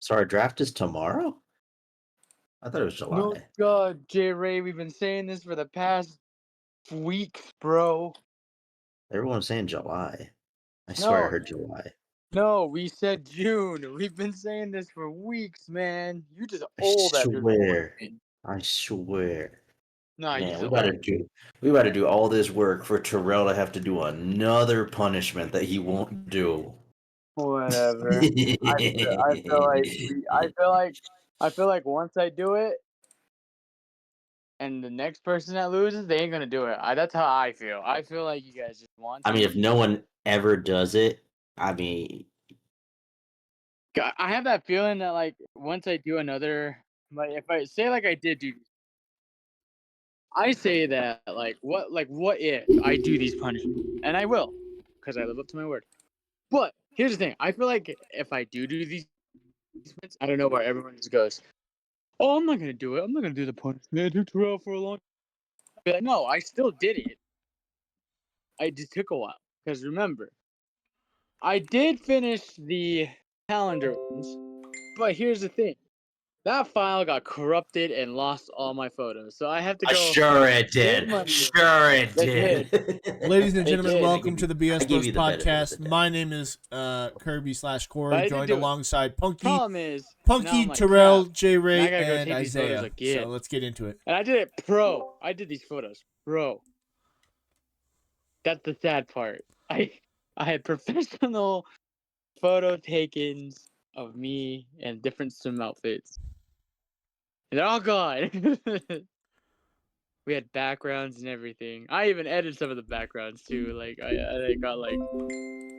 So our draft is tomorrow? I thought it was No, July. God, J Ray, we've been saying this for the past weeks, bro. Everyone's saying July. I swear I heard July. No, we said June. We've been saying this for weeks, man. You just I old at this swear. point. I swear. Nah, you Man, just we old. gotta do all this work for Terrell to have to do another punishment that he won't do. Whatever. I feel like once I do it, and the next person that loses, they ain't gonna do it. That's how I feel. I feel like you guys just want to. I mean, if no one ever does it, I mean, I have that feeling that like once I do another, like if I say like I did do, I say that like what if I do these punishments, and I will, because I live up to my word. But here's the thing: I feel like if I do these punishments, I don't know where everyone just goes. Oh, I'm not gonna do it. I'm not gonna do the punishment. I took Terrell for a long. Be like, no, I still did it. I just took a while because remember, I did finish the calendar ones, but here's the thing. That file got corrupted and lost all my photos. So I have to go. Sure it did. Sure it did. Ladies and gentlemen, welcome to the BS I give Bros you the benefit of podcast. the doubt. My name is Kirby/Corey, I joined did do it. alongside Punky, Problem is, Punky, now I'm like, Terrell, crap. J Now I Ray, gotta go and take these photos Isaiah. again. So let's get into it. And I did it pro. I did these photos pro. That's the sad part. I had professional photo takings of me in different swim outfits. And they're all gone. We had backgrounds and everything. I even edited some of the backgrounds too. Like I got like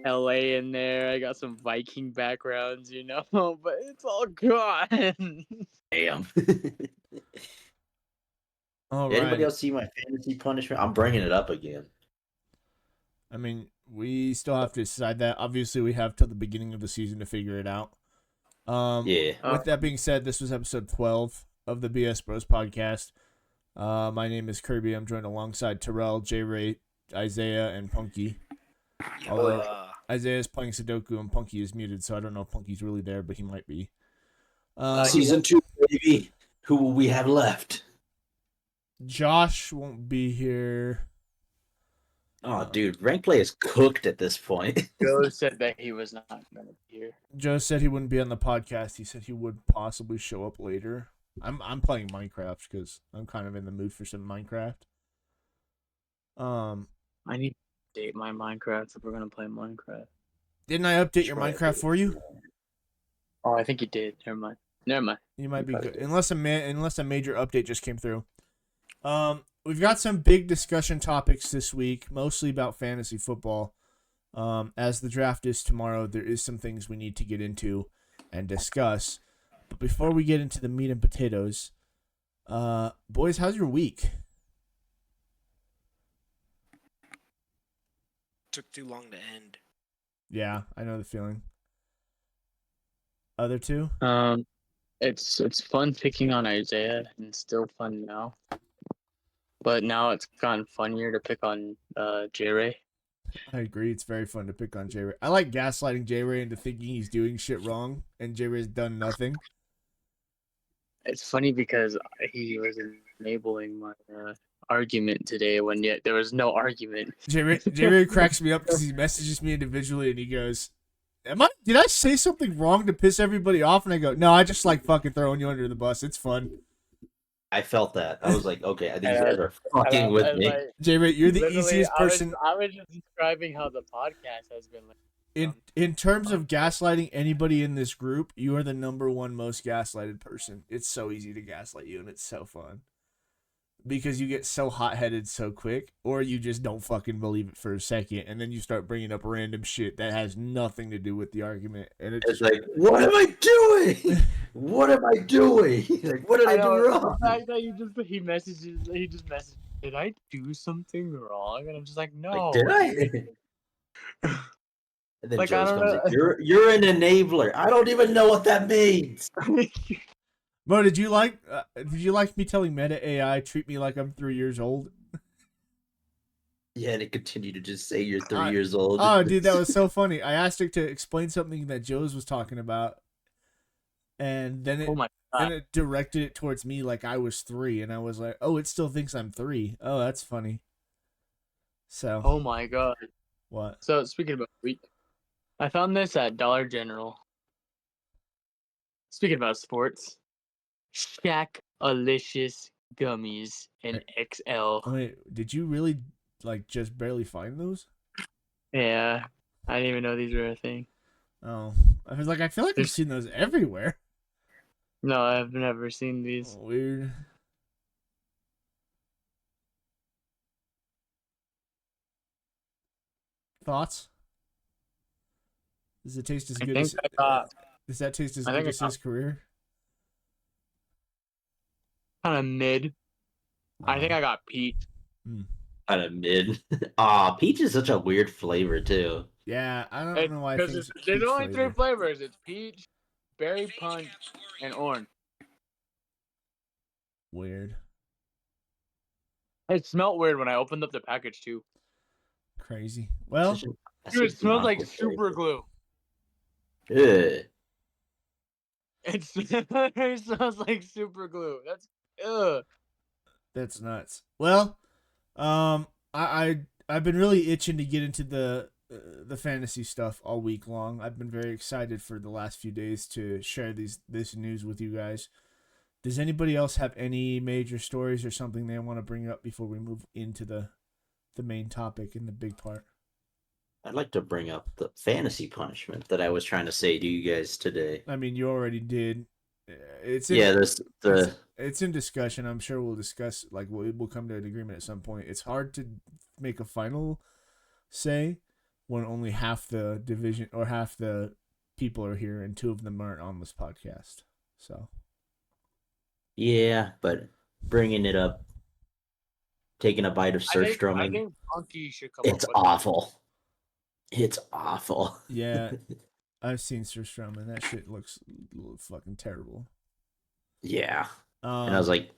LA in there. I got some Viking backgrounds, you know, but it's all gone. Damn. All Did anybody right. else see my fantasy punishment? I'm bringing it up again. I mean, we still have to decide that. Obviously, we have till the beginning of the season to figure it out. Yeah. With that being said, this was episode 12 of the BS Bros podcast. My name is Kirby. I'm joined alongside Terrell, J Ray, Isaiah, and Punky. Although Isaiah's playing Sudoku and Punky is muted, so I don't know if Punky's really there, but he might be. Season 2, baby. Who will we have left? Josh won't be here. Oh, dude, rank play is cooked at this point. Joe said that he was not going to be here. Joe said he wouldn't be on the podcast. He said he would possibly show up later. I'm playing Minecraft because I'm kind of in the mood for some Minecraft. I need to update my Minecraft if we're gonna play Minecraft. Didn't I update your Minecraft for you? Oh, I think you did. Never mind. You might be good, unless a major update just came through. We've got some big discussion topics this week, mostly about fantasy football. As the draft is tomorrow, there is some things we need to get into and discuss. But before we get into the meat and potatoes, boys, how's your week? Took too long to end. Yeah, I know the feeling. Other two? It's fun picking on Isaiah, and it's still fun now. But now it's gotten funnier to pick on J Ray. I agree. It's very fun to pick on J Ray. I like gaslighting J Ray into thinking he's doing shit wrong, and J Ray's done nothing. It's funny because he was enabling my argument today when yet there was no argument. J Ray cracks me up because he messages me individually and he goes, did I say something wrong to piss everybody off? And I go, no, I just like fucking throwing you under the bus. It's fun. I felt that. I was like, okay, I think you guys are fucking with me. Like, J Ray, you're the easiest person. I was just describing how the podcast has been like. In terms of gaslighting anybody in this group, you are the number one most gaslighted person. It's so easy to gaslight you, and it's so fun. Because you get so hot-headed so quick, or you just don't fucking believe it for a second, and then you start bringing up random shit that has nothing to do with the argument. And it's like, what am I doing? What am I doing? Like, what did I do wrong? The fact that he just messaged, did I do something wrong? And I'm just like, no. Like, did I? And then like, Joe comes in, you're an enabler. I don't even know what that means. Mo, did you like me telling Meta AI treat me like I'm 3 years old? Yeah, and it continued to just say you're 3 years old. Oh, dude, that was so funny. I asked her to explain something that Joe's was talking about, and then Oh my god. it directed it towards me like I was 3, and I was like, oh, it still thinks I'm 3. Oh, that's funny. So Oh my god. what? So speaking about week, I found this at Dollar General. Speaking about sports, Shack-alicious gummies in XL. Wait, did you really like just barely find those? Yeah, I didn't even know these were a thing. Oh, I was like, I feel like I've There's- seen those everywhere. No, I've never seen these. Weird. Thoughts? Does it taste as I good think as? I got Does that taste as I good think I as got his career? kind of mid. I think Uh, I got peach. Kind of mid. Peach is such a weird flavor too. Yeah, I don't know why Because things there's peach only 3 flavor. flavors. It's peach, berry punch, and orange. Weird. It smelled weird when I opened up the package too. Crazy. Well, Such a Dude, it smells like novel super flavor. glue. Ugh. It smells like super glue. That's ugh. that's nuts. Well, I've been really itching to get into the fantasy stuff all week long. I've been very excited for the last few days to share this news with you guys. Does anybody else have any major stories or something they want to bring up before we move into the main topic and the big part? I'd like to bring up the fantasy punishment that I was trying to say to you guys today. I mean, you already did. It's in, Yeah, it's in discussion. I'm sure we'll discuss, like, we'll come to an agreement at some point. It's hard to make a final say when only half the division or half the people are here and 2 of them aren't on this podcast. So yeah, but bringing it up, taking a bite of I surstrumming, think Punky should come it's up with awful. It's awful. yeah, I've seen Sir Strowman. That shit looks fucking terrible. Yeah. And I was like,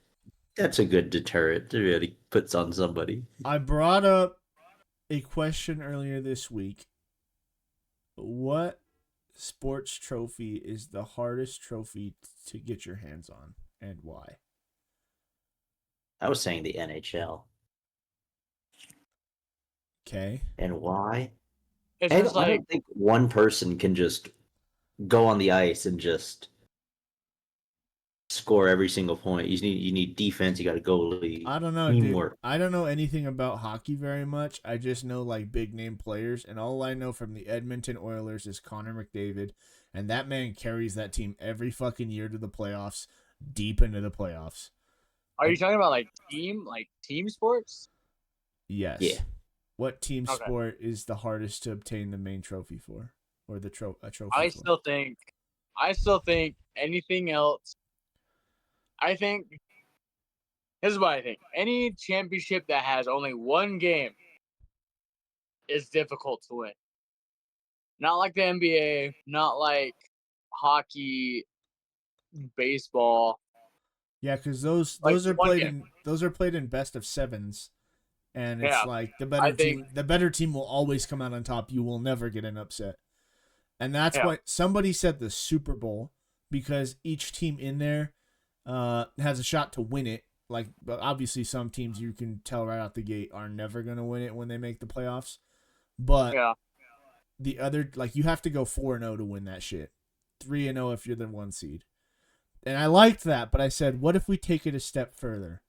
that's a good deterrent to really puts on somebody. I brought up a question earlier this week. What sports trophy is the hardest trophy to get your hands on, and why? I was saying the NHL. Okay. And why? It's I just don't like think one person can just go on the ice and just score every single point. You need defense. You got a goalie. I don't know, dude. Teamwork. I don't know anything about hockey very much. I just know like big name players, and all I know from the Edmonton Oilers is Connor McDavid, and that man carries that team every fucking year to the playoffs, deep into the playoffs. are you talking about like team sports? Yes. Yeah. What team Okay. sport is the hardest to obtain the main trophy for, or the a trophy I for? still think anything else. I think this is what I think. Any championship that has only one game is difficult to win. Not like the NBA, not like hockey, baseball. Yeah, because those Like are one played game. in best of sevens, and it's Yeah, like the I better think- team will always come out on top. You will never get an upset, and that's Yeah. why somebody said the Super Bowl, because each team in there has a shot to win it. Like, but obviously some teams you can tell right out the gate are never gonna win it when they make the playoffs, but Yeah. the other, like, you have to go 4-0 to win that shit. 3-0 if you're the 1 seed. And I liked that, but I said, what if we take it a step further?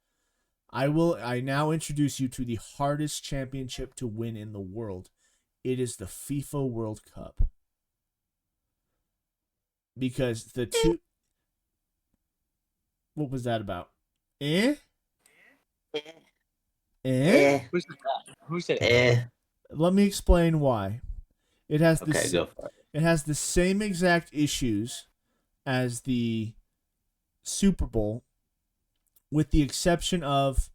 I now introduce you to the hardest championship to win in the world. It is the FIFA World Cup. Because the two... What was that about? Eh? Eh? Who said that? Who said it? Eh. Let me explain why. It has Okay, go for it. It has the same exact issues as the Super Bowl, with the exception of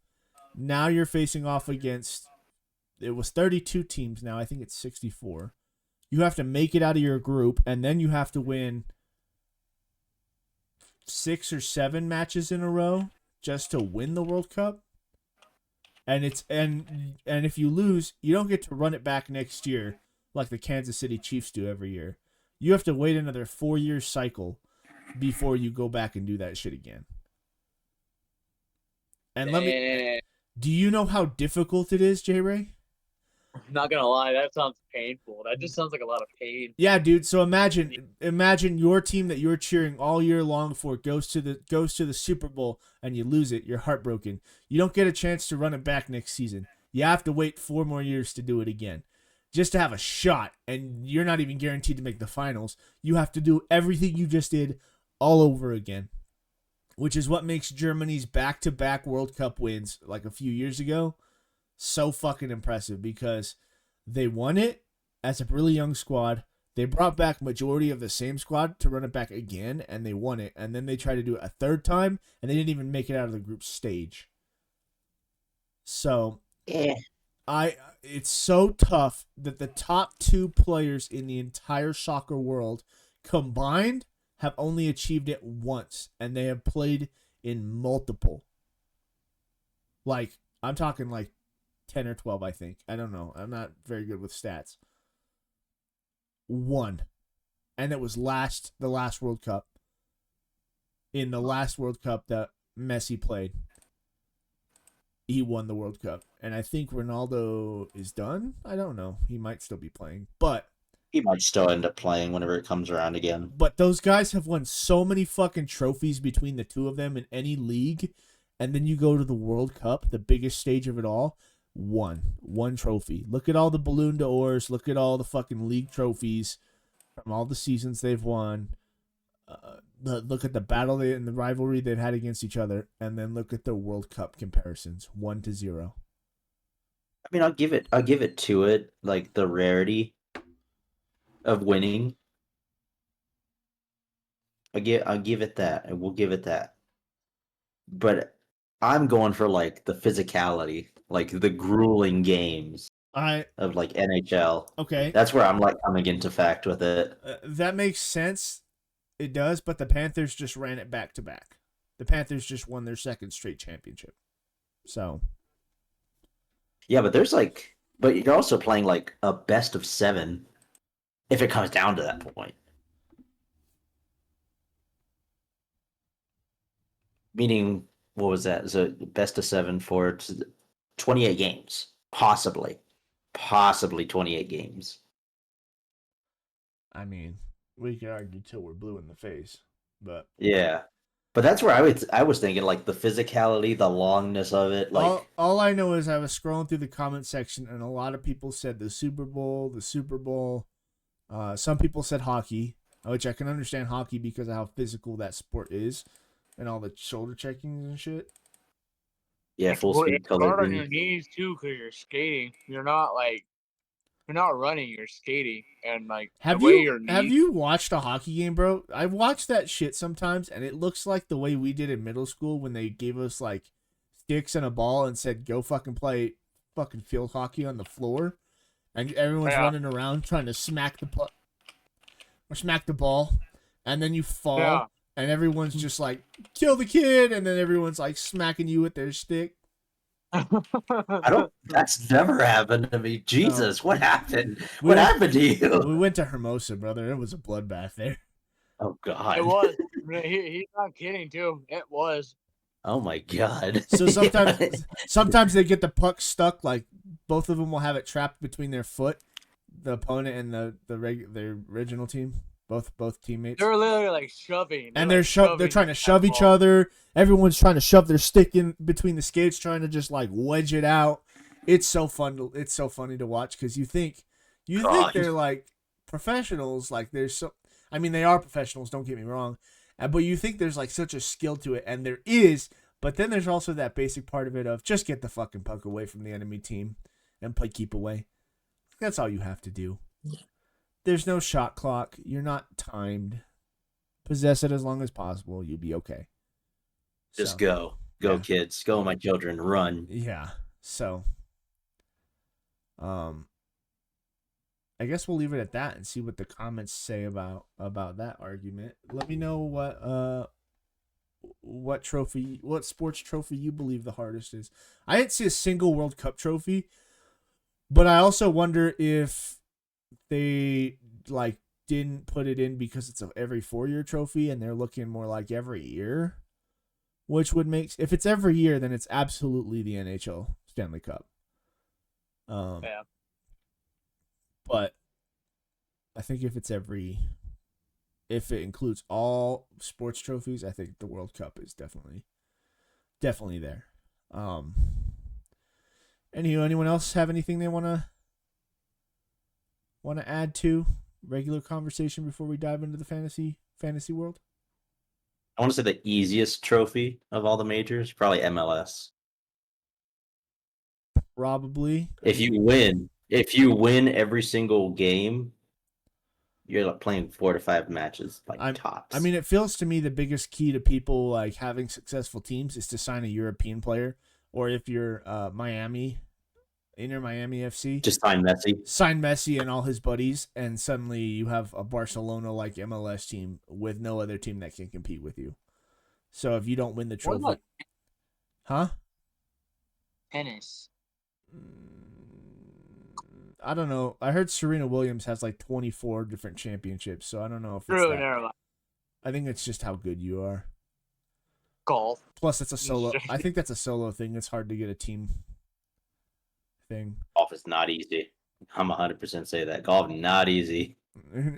now you're facing off against, it was 32 teams, now I think it's 64. You have to make it out of your group, and then you have to win 6 or 7 matches in a row just to win the World Cup. And if you lose, you don't get to run it back next year like the Kansas City Chiefs do every year. You have to wait another 4-year cycle before you go back and do that shit again. And do you know how difficult it is, J-Ray? I'm not gonna lie, that sounds painful. That just sounds like a lot of pain. Yeah, dude. So imagine your team that you're cheering all year long for goes to the Super Bowl and you lose it. You're heartbroken. You don't get a chance to run it back next season. You have to wait 4 more years to do it again, just to have a shot. And you're not even guaranteed to make the finals. You have to do everything you just did all over again, which is what makes Germany's back-to-back World Cup wins, like a few years ago, so fucking impressive, because they won it as a really young squad. They brought back majority of the same squad to run it back again, and they won it. And then they tried to do it a third time, and they didn't even make it out of the group stage. So, it's so tough that the top 2 players in the entire soccer world combined have only achieved it once, and they have played in multiple. Like, I'm talking like 10 or 12, I think. I don't know. I'm not very good with stats. 1. And it was the last World Cup. In the last World Cup that Messi played, he won the World Cup. And I think Ronaldo is done. I don't know. He might still be playing. But He might still end up playing whenever it comes around again. But those guys have won so many fucking trophies between the two of them in any league. And then you go to the World Cup, the biggest stage of it all. One trophy. Look at all the Ballon d'Ors. Look at all the fucking league trophies from all the seasons they've won. Look at the battle and the rivalry they've had against each other, and then look at the World Cup comparisons, 1-0. I mean, I'll give it to it, like the rarity of winning. I'll give it that. I will give it that. But I'm going for like the physicality, like the grueling games of like NHL. Okay. That's where I'm like coming into fact with it. That makes sense. It does, but the Panthers just ran it back to back. The Panthers just won their second straight championship. So. Yeah, but but you're also playing like a best of 7 if it comes down to that point. Meaning, what was that? Is it best of 7 for 28 games? Possibly 28 games. I mean, we could argue till we're blue in the face, but yeah, but that's where I was thinking, like the physicality, the longness of it. Like all I know is I was scrolling through the comment section, and a lot of people said the Super Bowl. Some people said hockey, which I can understand hockey because of how physical that sport is, and all the shoulder checkings and shit. Yeah, full speed color. Hard on your knees too, because you're skating. You're not running. You're skating, and like have you watched a hockey game, bro? I've watched that shit sometimes, and it looks like the way we did in middle school when they gave us like sticks and a ball and said go fucking play fucking field hockey on the floor, and everyone's running around trying to smack the puck or smack the ball, and then you fall. Yeah. And everyone's just like, kill the kid, and then everyone's like smacking you with their stick. That's never happened to me. Jesus, no. What happened? What happened to you? We went to Hermosa, brother. It was a bloodbath there. Oh, God. It was. He's not kidding, too. It was. Oh, my God. So sometimes they get the puck stuck, like both of them will have it trapped between their foot, the opponent and the original team. Both teammates. They're literally like shoving. They're trying to shove each other. Everyone's trying to shove their stick in between the skates, trying to just like wedge it out. It's so fun. It's so funny to watch because you think they're like professionals. Like they are professionals. Don't get me wrong, but you think there's like such a skill to it, and there is. But then there's also that basic part of it of just get the fucking puck away from the enemy team and play keep away. That's all you have to do. There's no shot clock. You're not timed. Possess it as long as possible. You'll be okay. Just go. Go, kids. Go, my children. Run. Yeah. So, I guess we'll leave it at that and see what the comments say about that argument. Let me know what sports trophy you believe the hardest is. I didn't see a single World Cup trophy, but I also wonder if they like didn't put it in because it's a every 4-year trophy, and they're looking more like every year, which would make, if it's every year, then it's absolutely the NHL Stanley Cup. Yeah. But I think if it includes all sports trophies, I think the World Cup is definitely there. Anyone else have anything they want to add to regular conversation before we dive into the fantasy world? I want to say the easiest trophy of all the majors, probably MLS. Probably. If you win every single game, you're like playing 4 to 5 matches, like tops. I mean, it feels to me the biggest key to people like having successful teams is to sign a European player, or if you're Inter Miami FC, just sign Messi and all his buddies, and suddenly you have a Barcelona-like MLS team with no other team that can compete with you. So if you don't win the trophy, What about tennis? I don't know. I heard Serena Williams has like 24 different championships, so I don't know if it's that. I think it's just how good you are. Golf. Plus, it's a solo. I think that's a solo thing. It's hard to get a team thing. Golf is not easy. I'm 100% say that. Golf not easy.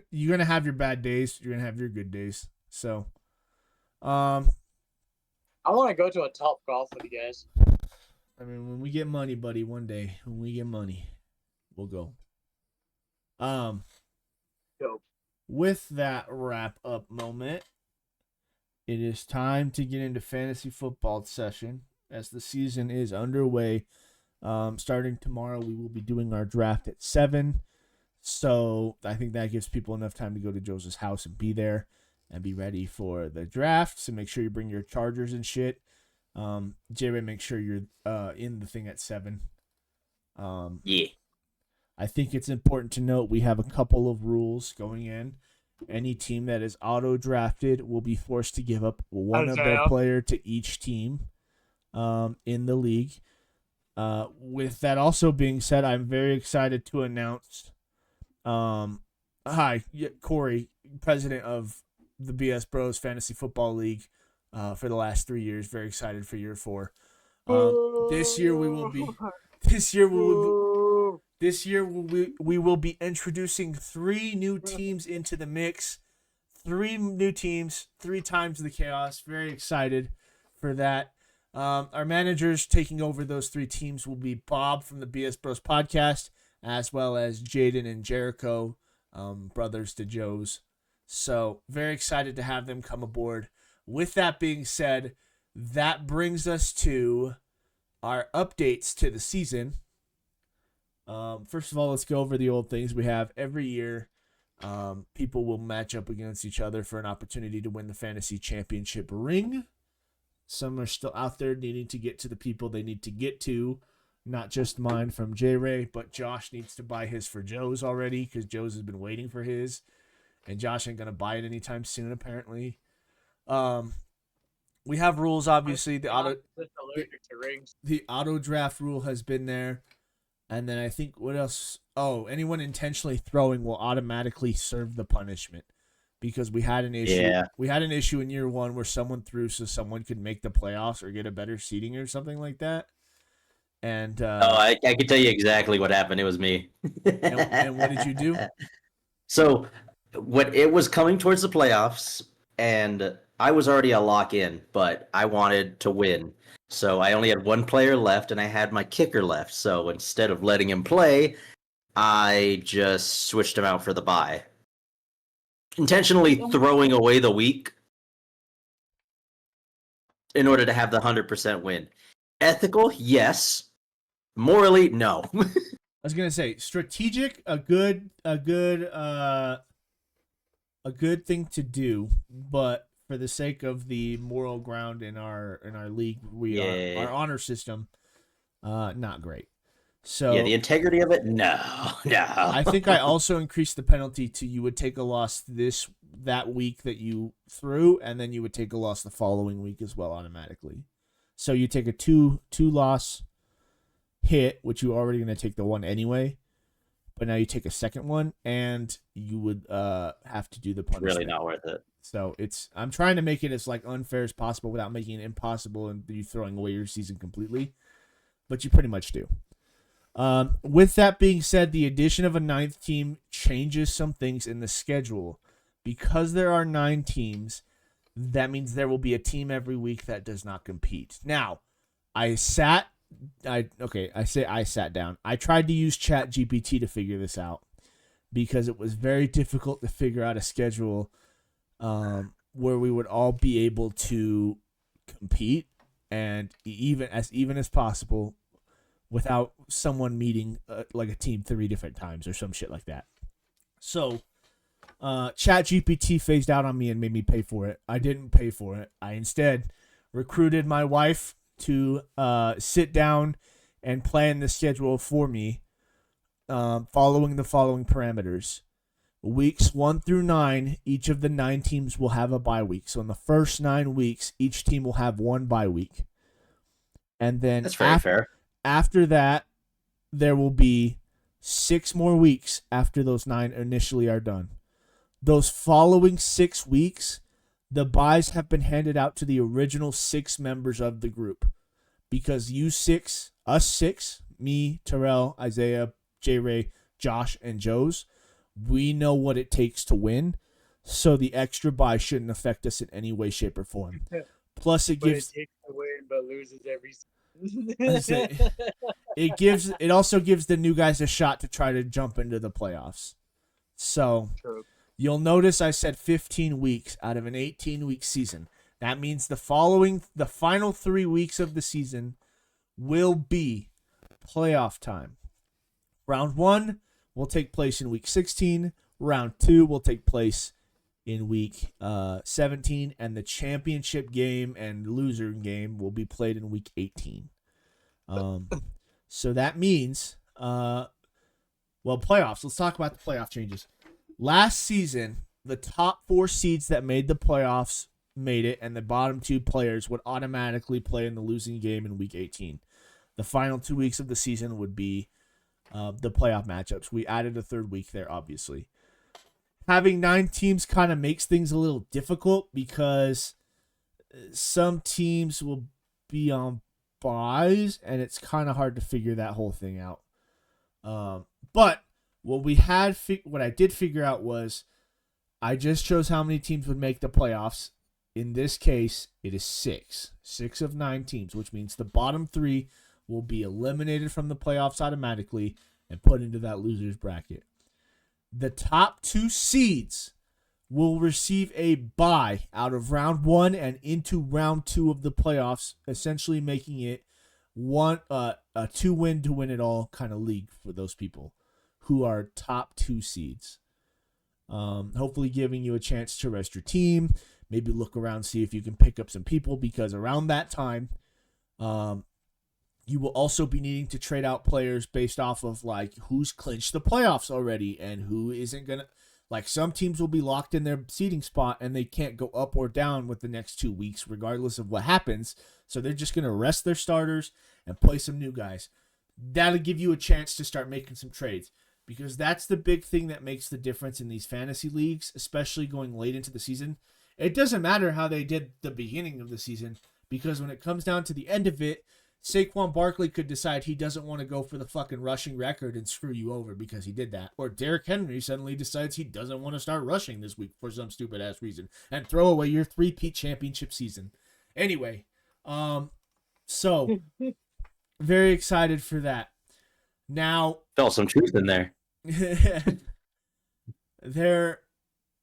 You're gonna have your bad days. You're gonna have your good days. So, I want to go to a top golf with you guys. I mean, when we get money, buddy, one day when we get money, we'll go. Go. With that wrap up moment, it is time to get into fantasy football session as the season is underway. Starting tomorrow, we will be doing our draft at 7. So I think that gives people enough time to go to Jose's house and be there and be ready for the draft. So make sure you bring your chargers and shit. J-Ray, make sure you're in the thing at 7. Yeah. I think it's important to note we have a couple of rules going in. Any team that is auto-drafted will be forced to give up one of their player to each team in the league. With that also being said, I'm very excited to announce Corey, president of the BS Bros Fantasy Football League for the last 3 years. Very excited for year 4. This year we will be introducing 3 new teams into the mix. 3 new teams, 3 times the chaos. Very excited for that. Our managers taking over those 3 teams will be Bob from the BS Bros podcast, as well as Jaden and Jericho, brothers to Joe's. So very excited to have them come aboard. With that being said, that brings us to our updates to the season. First of all, let's go over the old things we have every year. People will match up against each other for an opportunity to win the fantasy championship ring. Some are still out there needing to get to the people they need to get to. Not just mine from J-Ray, but Josh needs to buy his for Joe's already because Joe's has been waiting for his. And Josh ain't going to buy it anytime soon, apparently. We have rules, obviously. The auto draft rule has been there. And then I think what else? Oh, anyone intentionally throwing will automatically serve the punishment. Because we had an issue. Yeah. We had an issue in year 1 where someone threw so someone could make the playoffs or get a better seating or something like that. And I can tell you exactly what happened. It was me. and what did you do? So, when it was coming towards the playoffs, and I was already a lock in, but I wanted to win. So I only had 1 player left, and I had my kicker left. So instead of letting him play, I just switched him out for the bye. Intentionally throwing away the week in order to have the 100% win. Ethical, yes. Morally, no. I was gonna say strategic, a good thing to do, but for the sake of the moral ground in our league, our honor system, not great. So yeah, the integrity of it, no. I think I also increased the penalty to you would take a loss that week that you threw, and then you would take a loss the following week as well automatically. So you take a two loss hit, which you're already going to take the one anyway, but now you take a second one, and you would have to do the punishment. Really not worth it. So I'm trying to make it as like unfair as possible without making it impossible and you throwing away your season completely, but you pretty much do. With that being said, the addition of a 9th team changes some things in the schedule. Because there are 9 teams, that means there will be a team every week that does not compete. Now, I sat down. I tried to use ChatGPT to figure this out because it was very difficult to figure out a schedule where we would all be able to compete and even as possible without someone meeting like a team 3 different times or some shit like that. So ChatGPT phased out on me and made me pay for it. I didn't pay for it. I instead recruited my wife to sit down and plan the schedule for me, following the following parameters. Weeks 1 through 9, each of the 9 teams will have a bye week. So in the first 9 weeks, each team will have 1 bye week. And then That's very fair. After that, there will be 6 more weeks after those 9 initially are done. Those following 6 weeks, the byes have been handed out to the original 6 members of the group. Because us 6, me, Terrell, Isaiah, J. Ray, Josh, and Joe's, we know what it takes to win. So the extra bye shouldn't affect us in any way, shape, or form. Plus, it gives... It takes to win, but loses every It also gives the new guys a shot to try to jump into the playoffs. So True. You'll notice I said 15 weeks out of an 18-week season. That means the final 3 weeks of the season will be playoff time. Round 1 will take place in week 16. Round 2 will take place in week 17, and the championship game and loser game will be played in week 18. So that means, playoffs. Let's talk about the playoff changes. Last season, the top 4 seeds that made the playoffs made it, and the bottom 2 players would automatically play in the losing game in week 18. The final 2 weeks of the season would be the playoff matchups. We added a 3rd week there, obviously. Having 9 teams kind of makes things a little difficult because some teams will be on buys, and it's kind of hard to figure that whole thing out. But what I did figure out was I just chose how many teams would make the playoffs. In this case, it is 6. 6 of 9 teams, which means the bottom 3 will be eliminated from the playoffs automatically and put into that loser's bracket. The top 2 seeds will receive a bye out of round 1 and into round 2 of the playoffs, essentially making it a 2-win to win it all kind of league for those people who are top 2 seeds. Hopefully giving you a chance to rest your team, maybe look around, see if you can pick up some people, because around that time, you will also be needing to trade out players based off of like who's clinched the playoffs already and who isn't going to. Like some teams will be locked in their seating spot and they can't go up or down with the next 2 weeks regardless of what happens. So they're just going to rest their starters and play some new guys. That'll give you a chance to start making some trades, because that's the big thing that makes the difference in these fantasy leagues, especially going late into the season. It doesn't matter how they did the beginning of the season, because when it comes down to the end of it, Saquon Barkley could decide he doesn't want to go for the fucking rushing record and screw you over because he did that. Or Derrick Henry suddenly decides he doesn't want to start rushing this week for some stupid-ass reason and throw away your 3-peat championship season. Anyway, so very excited for that. Now, Felt some truth in there. there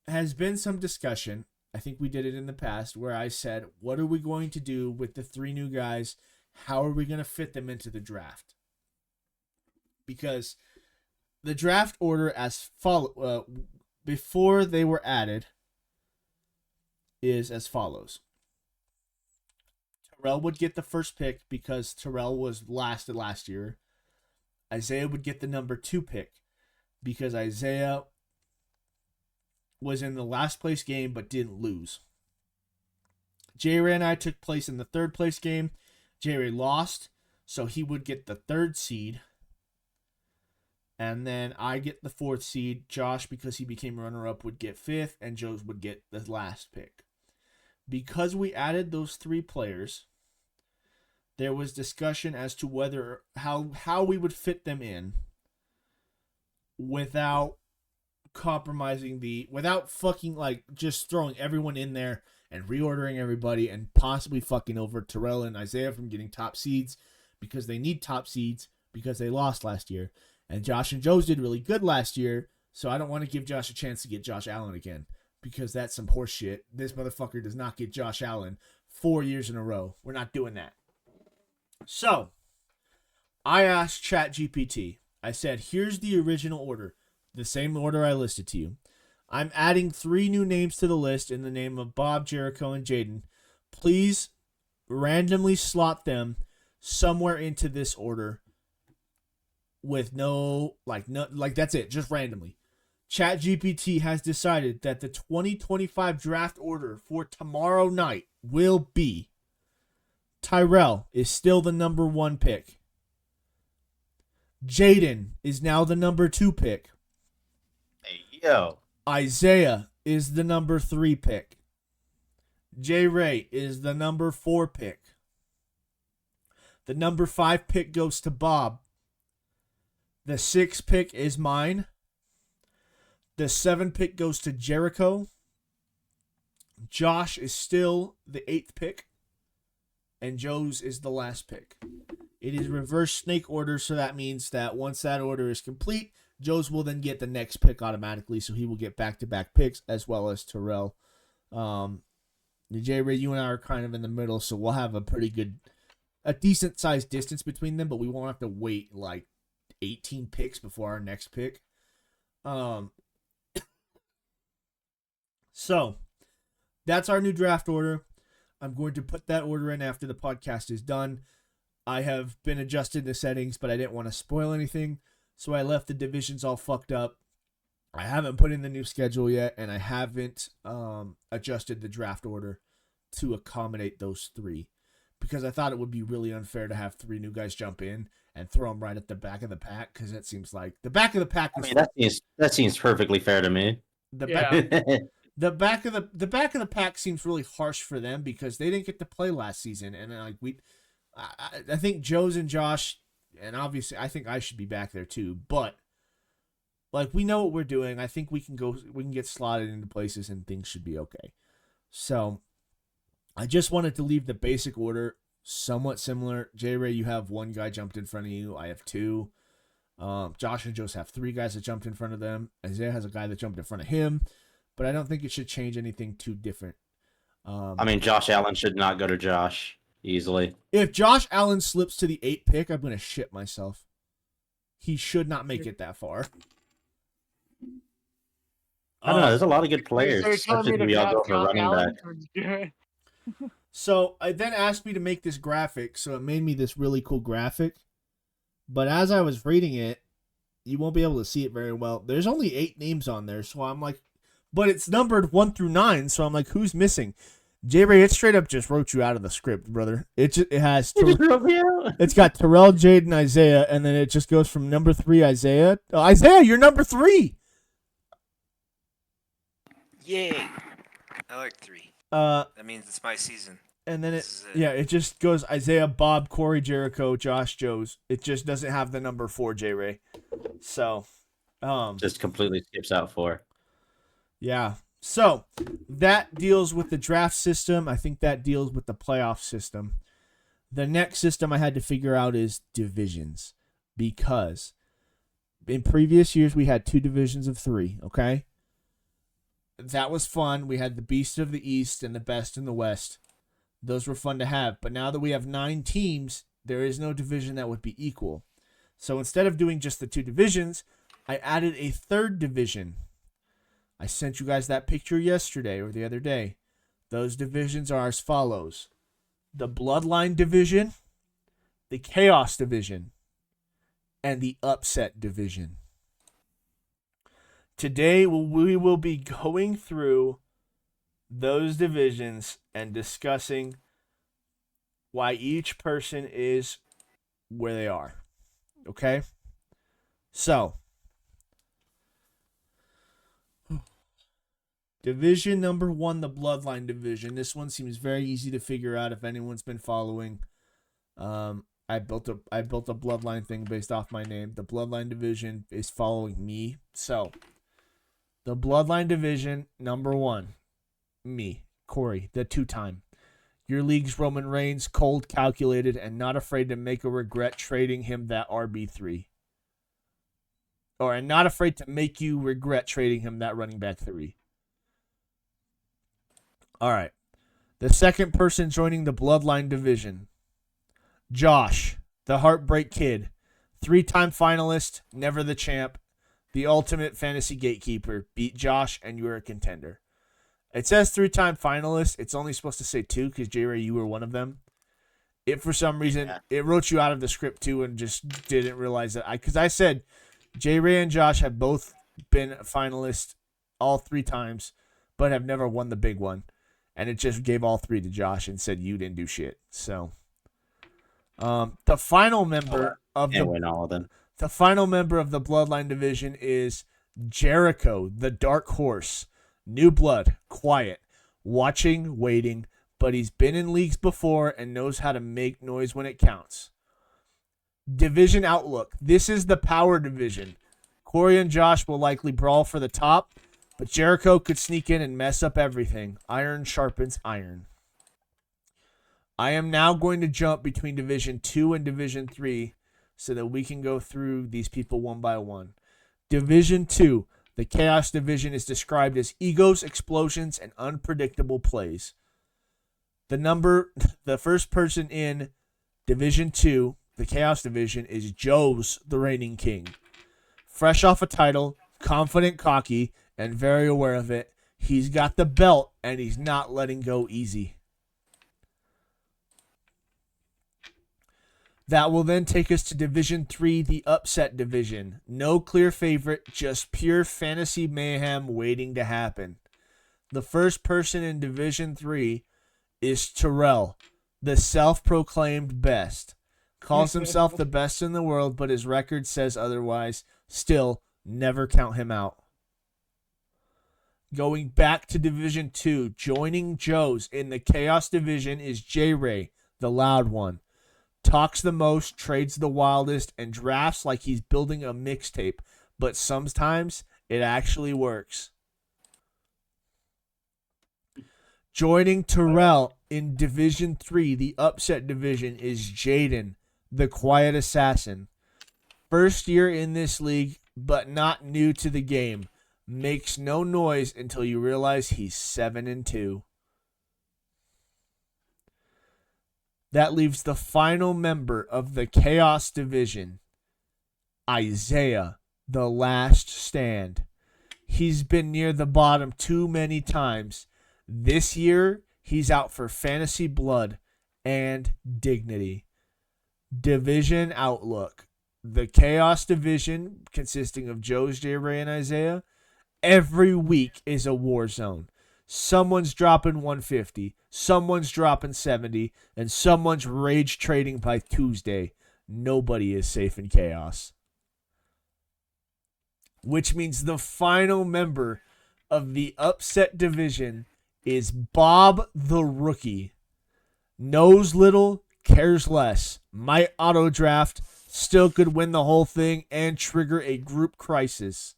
has been some discussion, I think we did it in the past, where I said, what are we going to do with the 3 new guys? How are we going to fit them into the draft? Because the draft order before they were added is as follows. Terrell would get the first pick because Terrell was last year. Isaiah would get the number 2 pick because Isaiah was in the last place game but didn't lose. J-Ray and I took place in the 3rd place game. J-Ray lost, so he would get the 3rd seed. And then I get the 4th seed. Josh, because he became runner-up, would get 5th, and Joe would get the last pick. Because we added those 3 players, there was discussion as to whether how we would fit them in without compromising without fucking like just throwing everyone in there and reordering everybody and possibly fucking over Terrell and Isaiah from getting top seeds because they need top seeds because they lost last year. And Josh and Joe's did really good last year, so I don't want to give Josh a chance to get Josh Allen again because that's some horse shit. This motherfucker does not get Josh Allen 4 years in a row. We're not doing that. So, I asked ChatGPT. I said, here's the original order, the same order I listed to you. I'm adding 3 new names to the list in the name of Bob, Jericho, and Jaden. Please randomly slot them somewhere into this order with no, that's it, just randomly. ChatGPT has decided that the 2025 draft order for tomorrow night will be Tyrell is still the number 1 pick. Jaden is now the number 2 pick. Hey, yo. Isaiah is the number 3 pick. J. Ray is the number 4 pick. The number 5 pick goes to Bob. The 6 pick is mine. The 7 pick goes to Jericho. Josh is still the 8th pick. And Joe's is the last pick. It is reverse snake order, so that means that once that order is complete, Joe's will then get the next pick automatically, so he will get back-to-back picks as well as Terrell. J-Ray, you and I are kind of in the middle, so we'll have a decent-sized distance between them, but we won't have to wait like 18 picks before our next pick. So, that's our new draft order. I'm going to put that order in after the podcast is done. I have been adjusting the settings, but I didn't want to spoil anything, so I left the divisions all fucked up. I haven't put in the new schedule yet, and I haven't adjusted the draft order to accommodate those 3, because I thought it would be really unfair to have 3 new guys jump in and throw them right at the back of the pack, because it seems like the back of the pack. That seems perfectly fair to me. The back of the pack seems really harsh for them because they didn't get to play last season, and I think Joe's and Josh, and obviously I think I should be back there too, but we know what we're doing. I think we can get slotted into places and things should be okay. So I just wanted to leave the basic order somewhat similar. J-Ray, you have 1 guy jumped in front of you. I have 2. Josh and Joe's have 3 guys that jumped in front of them. Isaiah has a guy that jumped in front of him, but I don't think it should change anything too different. Josh Allen should not go to Josh easily. If Josh Allen slips to the 8th pick, I'm going to shit myself. He should not make it that far. I don't know. There's a lot of good players. Especially if we all go for running back. So I then asked me to make this graphic, so it made me this really cool graphic. But as I was reading it, you won't be able to see it very well. There's only 8 names on there, so I'm like, but it's numbered 1 through 9, so I'm like, who's missing? J-Ray, it straight up just wrote you out of the script, brother. It has it's got Terrell, Jaden, Isaiah, and then it just goes from number 3 Isaiah. Isaiah, you're number 3. Yay! I like 3. That means it's my season. And then it just goes Isaiah, Bob, Corey, Jericho, Josh, Joe's. It just doesn't have the number 4 J-Ray. So, just completely skips out 4. Yeah. So, that deals with the draft system. I think that deals with the playoff system. The next system I had to figure out is divisions. Because in previous years, we had 2 divisions of 3, okay? That was fun. We had the Beast of the East and the Best in the West. Those were fun to have. But now that we have 9 teams, there is no division that would be equal. So instead of doing just the 2 divisions, I added a 3rd division. I sent you guys that picture yesterday or the other day. Those divisions are as follows. The Bloodline Division, the Chaos Division, and the Upset Division. Today, we will be going through those divisions and discussing why each person is where they are. Okay? So, Division number 1, the Bloodline division. This one seems very easy to figure out if anyone's been following. I built a Bloodline thing based off my name. The Bloodline division is following me. So, the Bloodline division, number 1, me, Corey, the 2-time. Your league's Roman Reigns, cold, calculated, and not afraid to make a regret trading him that RB3. Or not afraid to make you regret trading him that running back 3. All right. The second person joining the Bloodline division, Josh, the Heartbreak Kid. 3-time finalist, never the champ. The ultimate fantasy gatekeeper. Beat Josh and you're a contender. It says 3-time finalist. It's only supposed to say 2 because, J-Ray, you were one of them. It, for some reason, it wrote you out of the script, too, and just didn't realize that. Because I said J-Ray and Josh have both been finalists all 3 times, but have never won the big one. And it just gave all 3 to Josh and said you didn't do shit. So, the final member of win all of them. The final member of the Bloodline division is Jericho, the Dark Horse. New blood, quiet, watching, waiting, but he's been in leagues before and knows how to make noise when it counts. Division outlook. This is the power division. Corey and Josh will likely brawl for the top, but Jericho could sneak in and mess up everything. Iron sharpens iron. I am now going to jump between Division 2 and Division 3 so that we can go through these people one by one. Division 2. The Chaos Division is described as egos, explosions, and unpredictable plays. The first person in Division 2, the Chaos Division, is Joe's the reigning king. Fresh off a title, confident, cocky, and very aware of it. He's got the belt, and he's not letting go easy. That will then take us to Division 3, the Upset Division. No clear favorite, just pure fantasy mayhem waiting to happen. The first person in Division 3 is Terrell, the self-proclaimed best. Calls himself the best in the world, but his record says otherwise. Still, never count him out. Going back to Division 2, joining Joe's in the Chaos Division is J-Ray, the loud one. Talks the most, trades the wildest, and drafts like he's building a mixtape, but sometimes it actually works. Joining Terrell in Division 3, the Upset Division, is Jaden, the quiet assassin. First year in this league, but not new to the game. Makes no noise until you realize he's 7-2. That leaves the final member of the Chaos Division, Isaiah, the last stand. He's been near the bottom too many times. This year, he's out for fantasy blood and dignity. Division outlook. The Chaos Division, consisting of Joe's, J-Ray, and Isaiah, every week is a war zone. Someone's dropping 150, someone's dropping 70, and someone's rage trading by Tuesday. Nobody is safe in chaos. Which means the final member of the Upset Division is Bob the Rookie. Knows little, cares less. Might auto draft, still could win the whole thing and trigger a group crisis.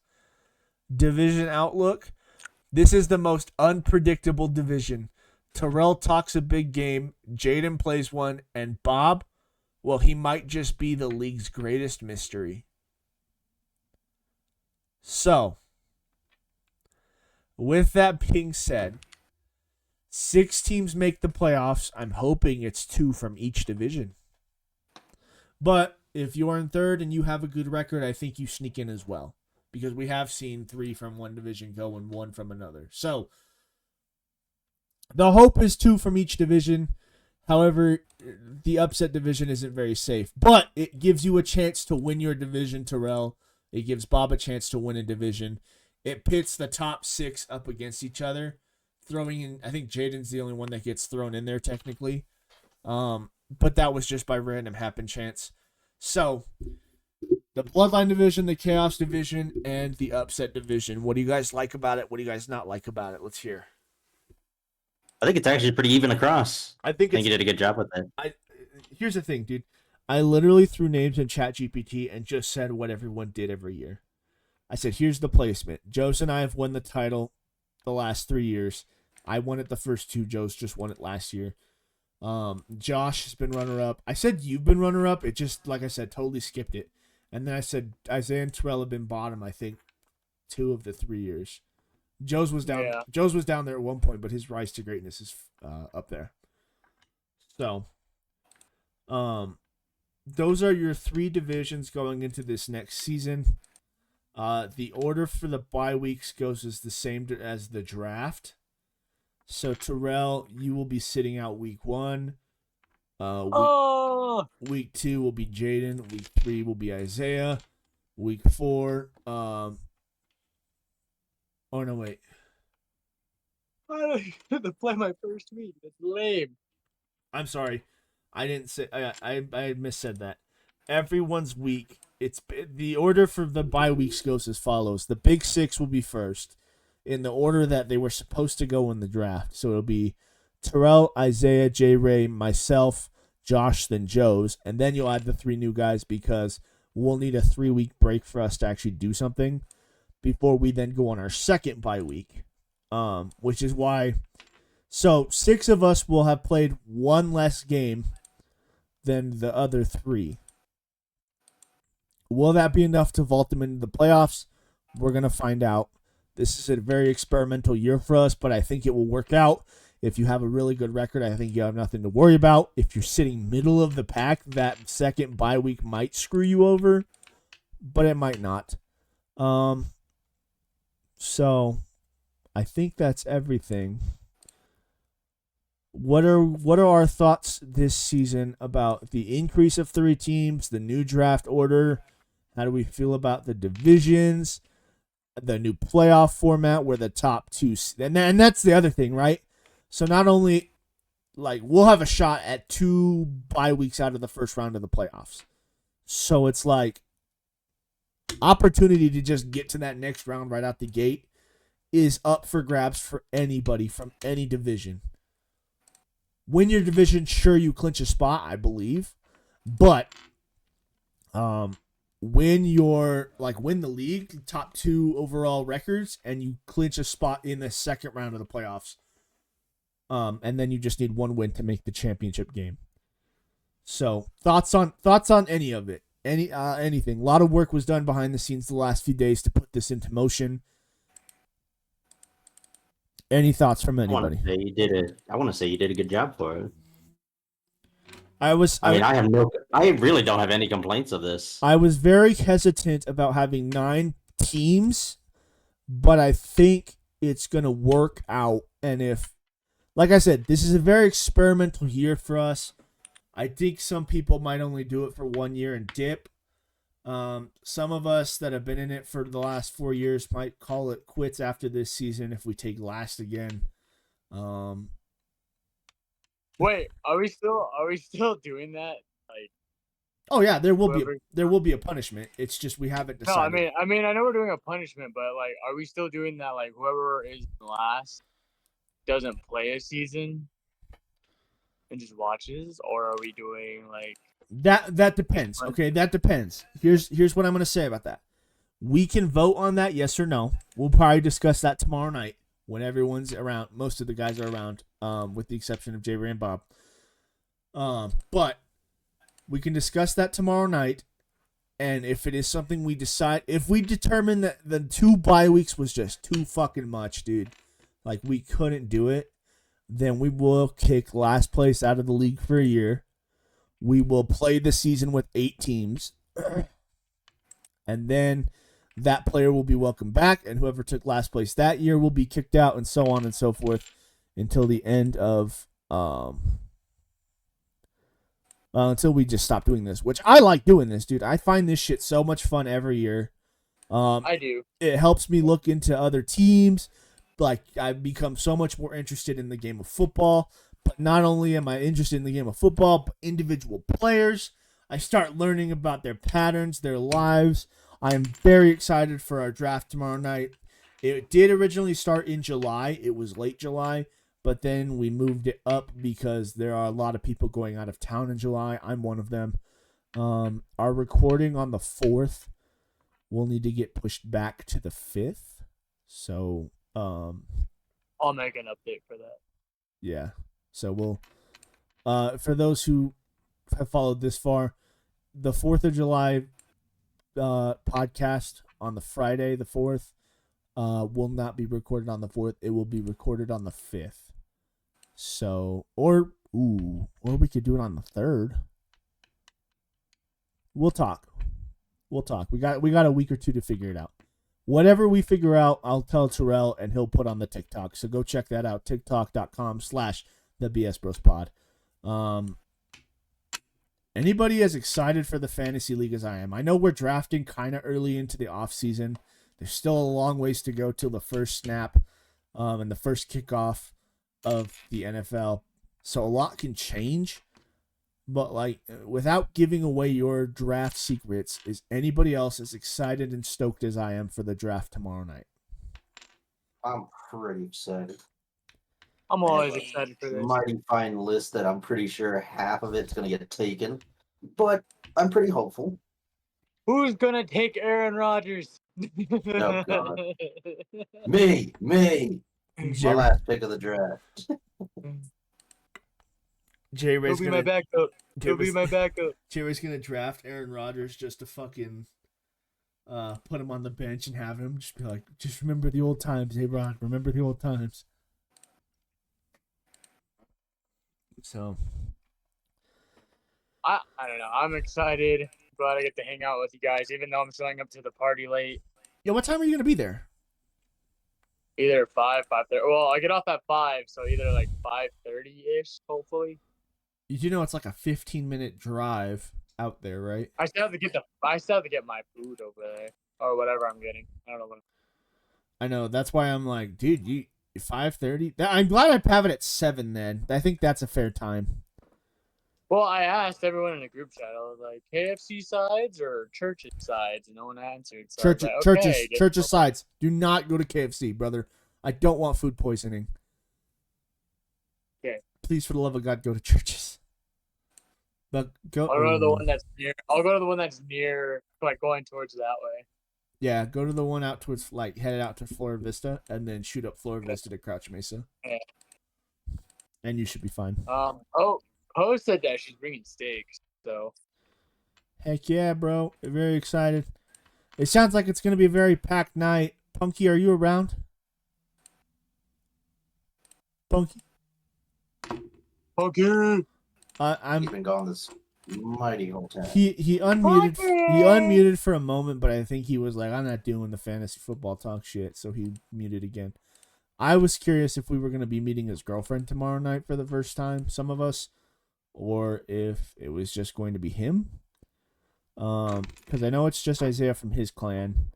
Division outlook. This is the most unpredictable division. Terrell talks a big game, Jaden plays one, and Bob, well, he might just be the league's greatest mystery. So, with that being said, 6 teams make the playoffs. I'm hoping it's 2 from each division. But if you're in third and you have a good record, I think you sneak in as well. Because we have seen 3 from one division go and 1 from another. So, the hope is 2 from each division. However, the Upset Division isn't very safe. But it gives you a chance to win your division, Terrell. It gives Bob a chance to win a division. It pits the top 6 up against each other. Throwing in, I think Jaden's the only one that gets thrown in there technically. But that was just by random happen chance. So, the Bloodline division, the Chaos division, and the Upset division. What do you guys like about it? What do you guys not like about it? Let's hear. I think it's actually pretty even across. I think you did a good job with it. Here's the thing, dude. I literally threw names in ChatGPT and just said what everyone did every year. I said, here's the placement. Joe's and I have won the title the last 3 years. I won it the first 2. Joe's just won it last year. Josh has been runner-up. I said you've been runner-up. It just, like I said, totally skipped it. And then I said Isaiah and Terrell have been bottom, I think, 2 of the 3 years. Joe's was down. Yeah. Joe's was down there at one point, but his rise to greatness is up there. So, those are your 3 divisions going into this next season. The order for the bye weeks goes as the same as the draft. So Terrell, you will be sitting out week 1. Week 2 will be Jaden. Week 3 will be Isaiah. Week 4, oh no, wait. I had to play my first week. That's lame. I'm sorry. I didn't say. I missaid that. Everyone's week. It's the order for the bye weeks goes as follows. The Big 6 will be first, in the order that they were supposed to go in the draft. So it'll be Terrell, Isaiah, J. Ray, myself, Josh, then Joe's, and then you'll add the 3 new guys because we'll need a 3-week break for us to actually do something before we then go on our second bye week. Which is why, so 6 of us will have played 1 less game than the other 3. Will that be enough to vault them into the playoffs? We're going to find out. This is a very experimental year for us, but I think it will work out. If you have a really good record, I think you have nothing to worry about. If you're sitting middle of the pack, that second bye week might screw you over, but it might not. So I think that's everything. What are our thoughts this season about the increase of 3 teams, the new draft order? How do we feel about the divisions, the new playoff format where the top 2, and that's the other thing, right? So not only, like, we'll have a shot at 2 bye weeks out of the first round of the playoffs. So it's like opportunity to just get to that next round right out the gate is up for grabs for anybody from any division. Win your division, sure, you clinch a spot, I believe. But win the league, top 2 overall records, and you clinch a spot in the second round of the playoffs. And then you just need 1 win to make the championship game. So thoughts on any of it, anything. A lot of work was done behind the scenes the last few days to put this into motion. Any thoughts from anybody? I want to say you did a good job for it. I really don't have any complaints of this. I was very hesitant about having 9 teams, but I think it's going to work out. And if, like I said, this is a very experimental year for us. I think some people might only do it for 1 year and dip. Some of us that have been in it for the last 4 years might call it quits after this season if we take last again. Wait, are we still doing that? Like, oh yeah, there will be a punishment. It's just we haven't decided. No, I mean, I know we're doing a punishment, but like, are we still doing that? Like, whoever is last doesn't play a season and just watches, or are we doing like that? Depends. Okay, that depends. Here's what I'm gonna say about that. We can vote on that, yes or no. We'll probably discuss that tomorrow night when everyone's around. Most of the guys are around, with the exception of Jay Ray and Bob. But we can discuss that tomorrow night, and if it is something we decide, if we determine that the 2 bye weeks was just too fucking much, dude, like we couldn't do it, then we will kick last place out of the league for a year. We will play the season with 8 teams, and then that player will be welcomed back, and whoever took last place that year will be kicked out, and so on and so forth until the end of until we just stop doing this, which I like doing this, dude. I find this shit so much fun every year. I do. It helps me look into other teams. Like, I've become so much more interested in the game of football. But not only am I interested in the game of football, but individual players. I start learning about their patterns, their lives. I am very excited for our draft tomorrow night. It did originally start in July. It was late July, but then we moved it up because there are a lot of people going out of town in July. I'm one of them. Our recording on the 4th will need to get pushed back to the 5th. So, I'll make an update for that. yeah. So we'll, for those who have followed this far, the 4th of July podcast on the Friday, the 4th, will not be recorded on the 4th. It will be recorded on the 5th. So, or we could do it on the 3rd. We'll talk. We got a week or two to figure it out. Whatever we figure out, I'll tell Terrell and he'll put on the TikTok. So go check that out. TikTok.com/thebsbrospod. Anybody as excited for the fantasy league as I am? I know we're drafting kind of early into the off season. There's still a long ways to go till the first snap, and the first kickoff of the NFL. So a lot can change. But, like, without giving away your draft secrets, is anybody else as excited and stoked as I am for the draft tomorrow night? I'm pretty excited. I'm always excited for this. Mighty fine list that I'm pretty sure half of it's going to get taken, but I'm pretty hopeful. Who's gonna take Aaron Rodgers? Oh, God. Me. My last pick of the draft. J-Ray's He'll be my backup. J-Ray's gonna draft Aaron Rodgers just to fucking put him on the bench and have him just be like, just remember the old times, A-Rod. Remember the old times. So I don't know. I'm excited. Glad I get to hang out with you guys, even though I'm showing up to the party late. yeah, what time are you gonna be there? Either 5:30. Well, I get off at 5, so either like 5:30-ish, hopefully. You do know it's like a 15-minute drive out there, right? I still have to get my food over there or whatever I'm getting. I don't know what. I know. That's why I'm like, dude, you 5:30. I'm glad I have it at 7. Then I think that's a fair time. Well, I asked everyone in the group chat. I was like, KFC sides or churches sides, and no one answered. So Churches sides. Do not go to KFC, brother. I don't want food poisoning. Okay. Please, for the love of God, go to churches. But go. I'll go to the one that's near. I'll go to the one that's near, like going towards that way. Yeah, go to the one out towards, like, headed out to Florida Vista, and then shoot up Florida Vista to Crouch Mesa. Yeah. And you should be fine. Poe said that she's bringing steaks, so. Heck yeah, bro. Very excited. It sounds like it's going to be a very packed night. Punky, are you around? Punky? Punky! He's been gone this mighty whole time. He unmuted for a moment, but I think he was like, I'm not doing the fantasy football talk shit, so he muted again. I was curious if we were going to be meeting his girlfriend tomorrow night for the first time, some of us, or if it was just going to be him. Because I know it's just Isaiah from his clan.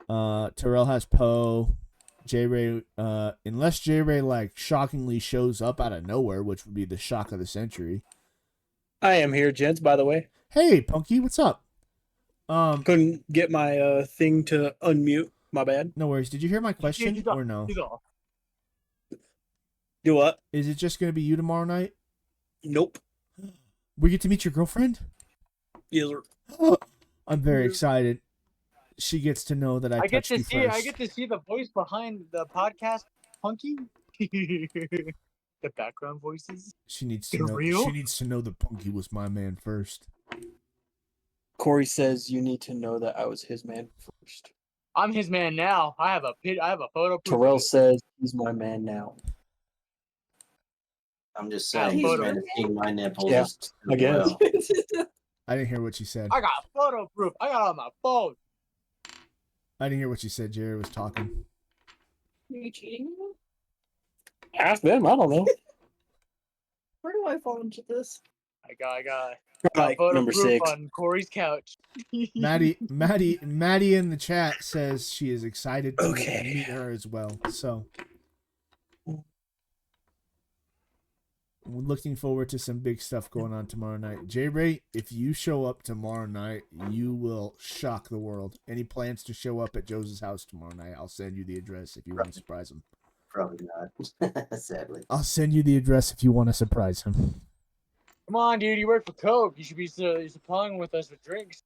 Terrell has Poe. J-Ray, unless J-Ray, like, shockingly shows up out of nowhere, which would be the shock of the century. I am here, gents, by the way. Hey, Punky, what's up? Couldn't get my thing to unmute. My bad. No worries. Did you hear my question or no? Do what? Is it just going to be you tomorrow night? Nope. We get to meet your girlfriend? Yes, sir. I'm very excited. She gets to know that I touched you first. I get to see the voice behind the podcast, Punky. The background voices. She needs to They're know. real? She needs to know that Punky was my man first. Corey says you need to know that I was his man first. I'm his man now. I have a photo. Proof Terrell of it. says he's my man now. I'm just saying, he's man is seeing my nipples. Yeah, I guess. I didn't hear what she said. I got photo proof. I got it on my phone. I didn't hear what she said. Jerry was talking. Are you cheating on them? Ask them. I don't know. Where do I fall into this? I got Like photo number proof 6. on Corey's couch. Maddie in the chat says she is excited to meet her as well. So looking forward to some big stuff going on tomorrow night. J-Ray, if you show up tomorrow night, you will shock the world. Any plans to show up at Joe's house tomorrow night? I'll send you the address if you want to surprise him. Probably not, sadly. I'll send you the address if you want to surprise him. Come on, dude. You work for Coke. You should be supplying with us with drinks.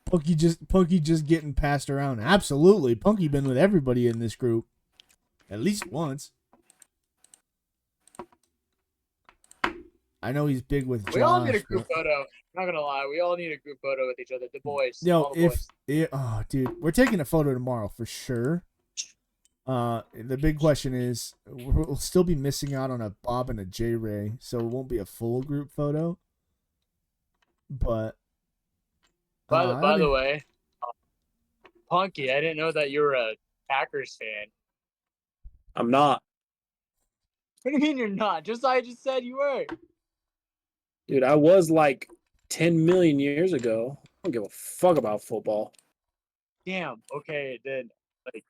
Punky just getting passed around. Absolutely. Punky been with everybody in this group. At least once. I know he's big with Josh. We all need a group photo. I'm not gonna lie. We all need a group photo with each other. The boys. Yo, all the boys. Oh, dude, we're taking a photo tomorrow for sure. The big question is, we'll still be missing out on a Bob and a J-Ray, so it won't be a full group photo. But by the way, Punky, I didn't know that you were a Packers fan. I'm not. What do you mean you're not? I just said you were. Dude, I was like 10 million years ago. I don't give a fuck about football. Damn. Okay, then, like,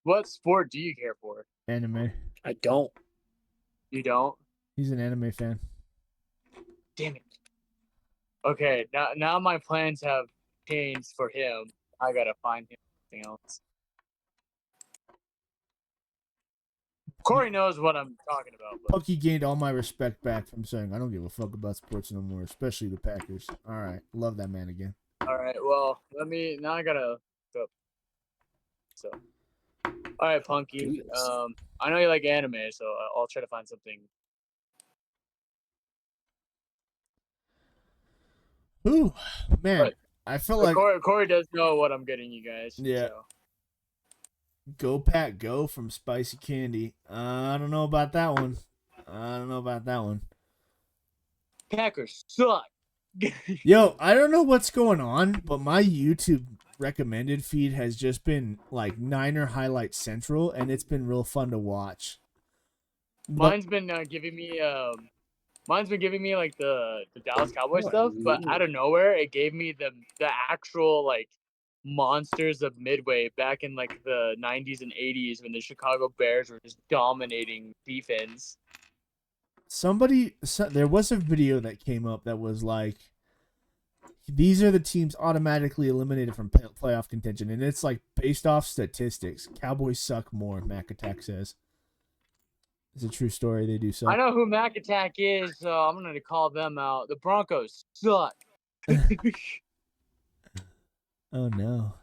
what sport do you care for? anime. I don't. You don't? He's an anime fan. Damn it. Okay, now my plans have changed for him. I gotta find him something else. Corey knows what I'm talking about. But... Punky gained all my respect back from saying, I don't give a fuck about sports no more, especially the Packers. All right. Love that man again. All right, well, now I gotta go. So, all right, Punky. I know you like anime, so I'll try to find something. Ooh, man. But, I feel like Corey does know what I'm getting you guys. Yeah. So. Go Pack Go from Spicy Candy. I don't know about that one. Packers suck. Yo, I don't know what's going on, but my YouTube recommended feed has just been like Niner Highlight Central, and it's been real fun to watch. Mine's been giving me like the Dallas Cowboys stuff, but out of nowhere it gave me the actual like monsters of Midway back in like the 90s and 80s when the Chicago Bears were just dominating defense. There was a video that came up that was like, these are the teams automatically eliminated from playoff contention, and it's like based off statistics. Cowboys suck more, Mac Attack says. It's a true story. They do suck. I know who Mac Attack is, so I'm gonna call them out. The Broncos suck. Oh no.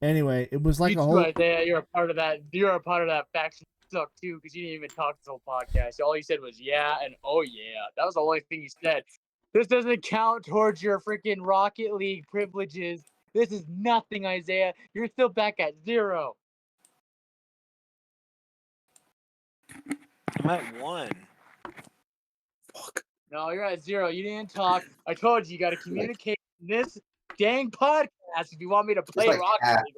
Anyway, it was like you a too, whole. Isaiah, you're a part of that. You're a part of that faction. Suck too, because you didn't even talk this whole podcast. All you said was yeah and oh yeah. That was the only thing you said. This doesn't count towards your freaking Rocket League privileges. This is nothing, Isaiah. You're still back at 0. I'm at 1. Fuck. No, you're at 0. You didn't talk. I told you got to communicate in this dang podcast if you want me to play like Rocket League.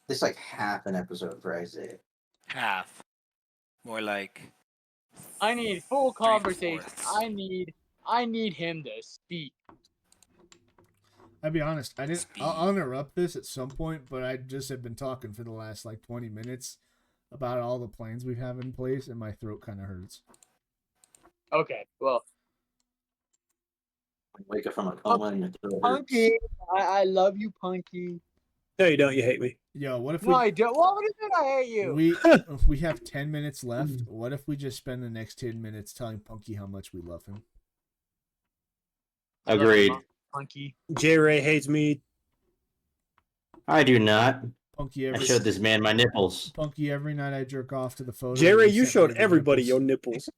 It's like half an episode for Isaiah. Half. More like. I need full conversation. 3/4. I need him to speak. I'll be honest. I'll Speed. interrupt this at some point, but I just have been talking for the last like 20 minutes about all the plans we have in place, and my throat kind of hurts. Okay, well. Wake up from a coma and your throat hurts. Punky, I love you, Punky. No, you don't. You hate me. Yo, what if No, I don't. What do you mean I hate you? we have 10 minutes left? What if we just spend the next 10 minutes telling Punky how much we love him? Agreed. Punky. J-Ray hates me. I do not. Punky I showed this man my nipples. Punky, every night I jerk off to the photo. J-Ray, you you sent showed me the everybody nipples. your nipples.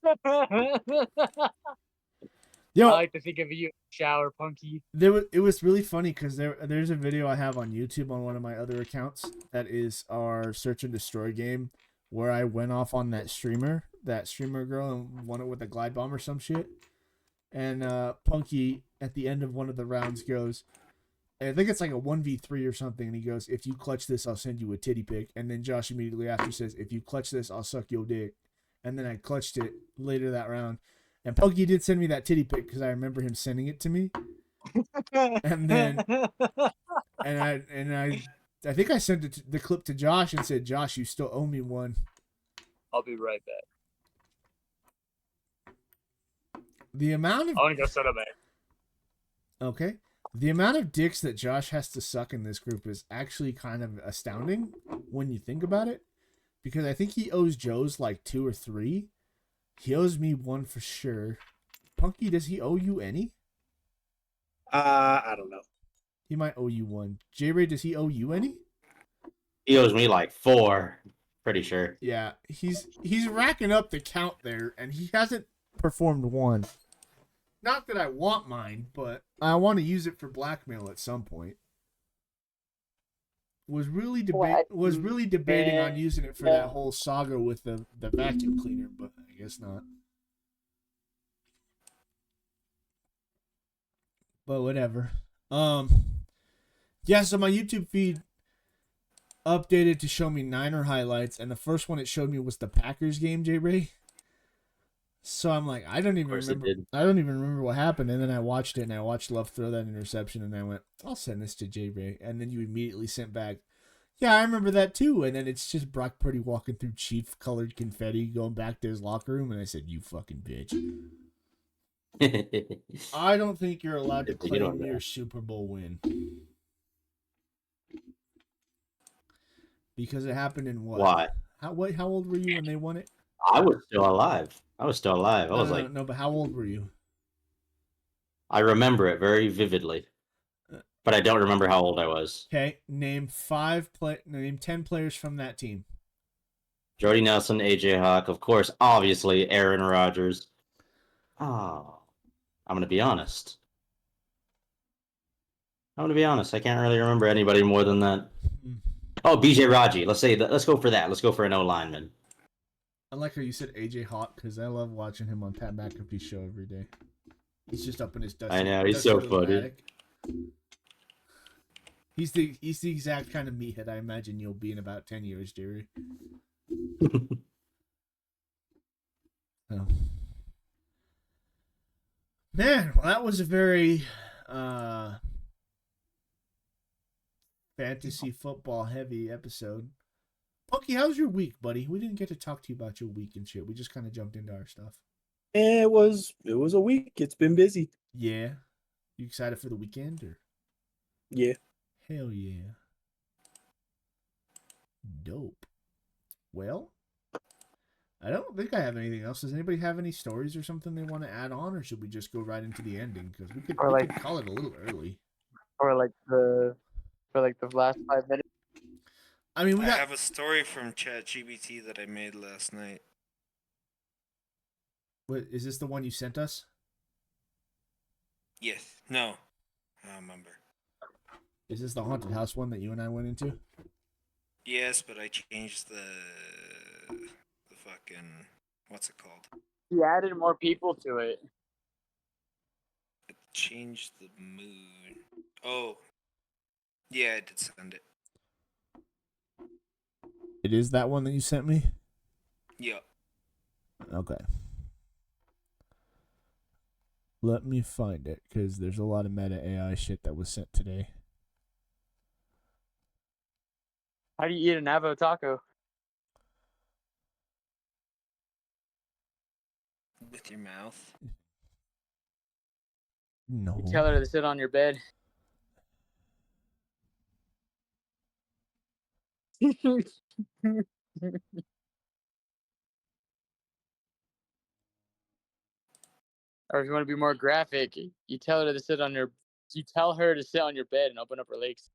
Yo, I like to think of you in the shower, Punky. it was really funny because there's a video I have on YouTube on one of my other accounts that is our search and destroy game where I went off on that streamer girl, and won it with a glide bomb or some shit. And Punky at the end of one of the rounds goes, I think it's like a 1v3 or something, and he goes, if you clutch this, I'll send you a titty pic. And then Josh immediately after says, if you clutch this, I'll suck your dick. And then I clutched it later that round. And Punky did send me that titty pic because I remember him sending it to me. And then, I think I sent the clip to Josh and said, Josh, you still owe me one. I'll be right back. The amount of I want to go soda man. Okay. The amount of dicks that Josh has to suck in this group is actually kind of astounding when you think about it. Because I think he owes Joe's like 2 or 3. He owes me 1 for sure. Punky, does he owe you any? I don't know. He might owe you 1. J-Ray, does he owe you any? He owes me like 4. Pretty sure. Yeah, he's racking up the count there, and he hasn't performed 1. Not that I want mine, but I want to use it for blackmail at some point. Was really debating on using it for that whole saga with the vacuum cleaner, but I guess not. But whatever. Yeah, so my YouTube feed updated to show me Niner highlights, and the first one it showed me was the Packers game, J-Ray. So I'm like, I don't even remember what happened. And then I watched it, and I watched Love throw that interception, and I went, I'll send this to J-Ray. And then you immediately sent back, yeah, I remember that too. And then it's just Brock Purdy walking through Chief colored confetti, going back to his locker room, and I said, you fucking bitch. I don't think you're allowed to claim your Super Bowl win. Because it happened in what? Why? How old were you when they won it? I was still alive. I was like, no, but how old were you? I remember it very vividly, but I don't remember how old I was. Okay, name 10 players from that team. Jordy Nelson, AJ Hawk, of course, obviously Aaron Rodgers. Oh, I'm gonna be honest. I can't really remember anybody more than that. Oh, BJ Raji. Let's say that. Let's go for that. Let's go for an O lineman. I like how you said AJ Hawk because I love watching him on Pat McAfee's show every day. He's just up in his dusty. I know, he's so funny. Attic. He's the exact kind of meathead I imagine you'll be in about 10 years, Jerry. Oh. Man, well, that was a very fantasy football heavy episode. Punky, how's your week, buddy? We didn't get to talk to you about your week and shit. We just kind of jumped into our stuff. It was a week. It's been busy. Yeah. You excited for the weekend or? Yeah. Hell yeah. Dope. Well, I don't think I have anything else. Does anybody have any stories or something they want to add on, or should we just go right into the ending? Because we could call it a little early. Or like the last 5 minutes. I mean, I have a story from ChatGPT that I made last night. What is this? The one you sent us? Yes. No. I don't remember. Is this the haunted house one that you and I went into? Yes, but I changed the fucking, what's it called? He added more people to it. It changed the mood. Oh. Yeah, I did send it. It is that one that you sent me? Yeah. Okay. Let me find it, because there's a lot of meta AI shit that was sent today. How do you eat an Navo taco? With your mouth. No. You tell her to sit on your bed. Or if you want to be more graphic, you tell her to sit on your bed and open up her legs.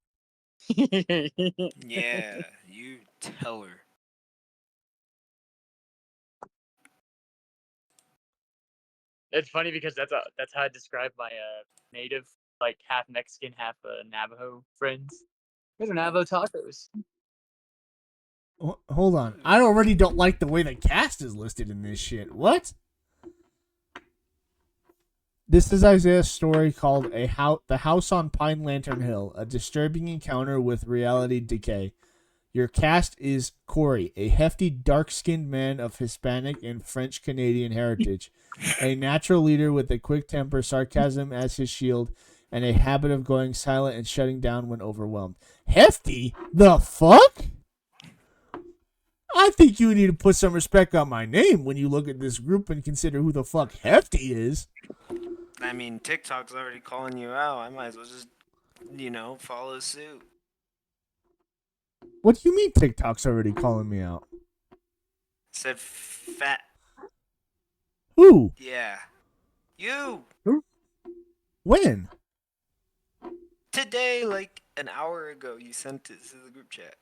Yeah, you tell her. It's funny because that's how I describe my native, like half Mexican, half Navajo friends. Those are Navajo tacos. Hold on. I already don't like the way the cast is listed in this shit. What? This is Isaiah's story called The House on Pine Lantern Hill, a disturbing encounter with reality decay. Your cast is Corey, a hefty, dark-skinned man of Hispanic and French-Canadian heritage, a natural leader with a quick temper, sarcasm as his shield, and a habit of going silent and shutting down when overwhelmed. Hefty? The fuck? I think you need to put some respect on my name when you look at this group and consider who the fuck Hefty is. I mean, TikTok's already calling you out. I might as well just, follow suit. What do you mean TikTok's already calling me out? Said fat. Who? Yeah. You! When? Today, like an hour ago, you sent it to the group chat.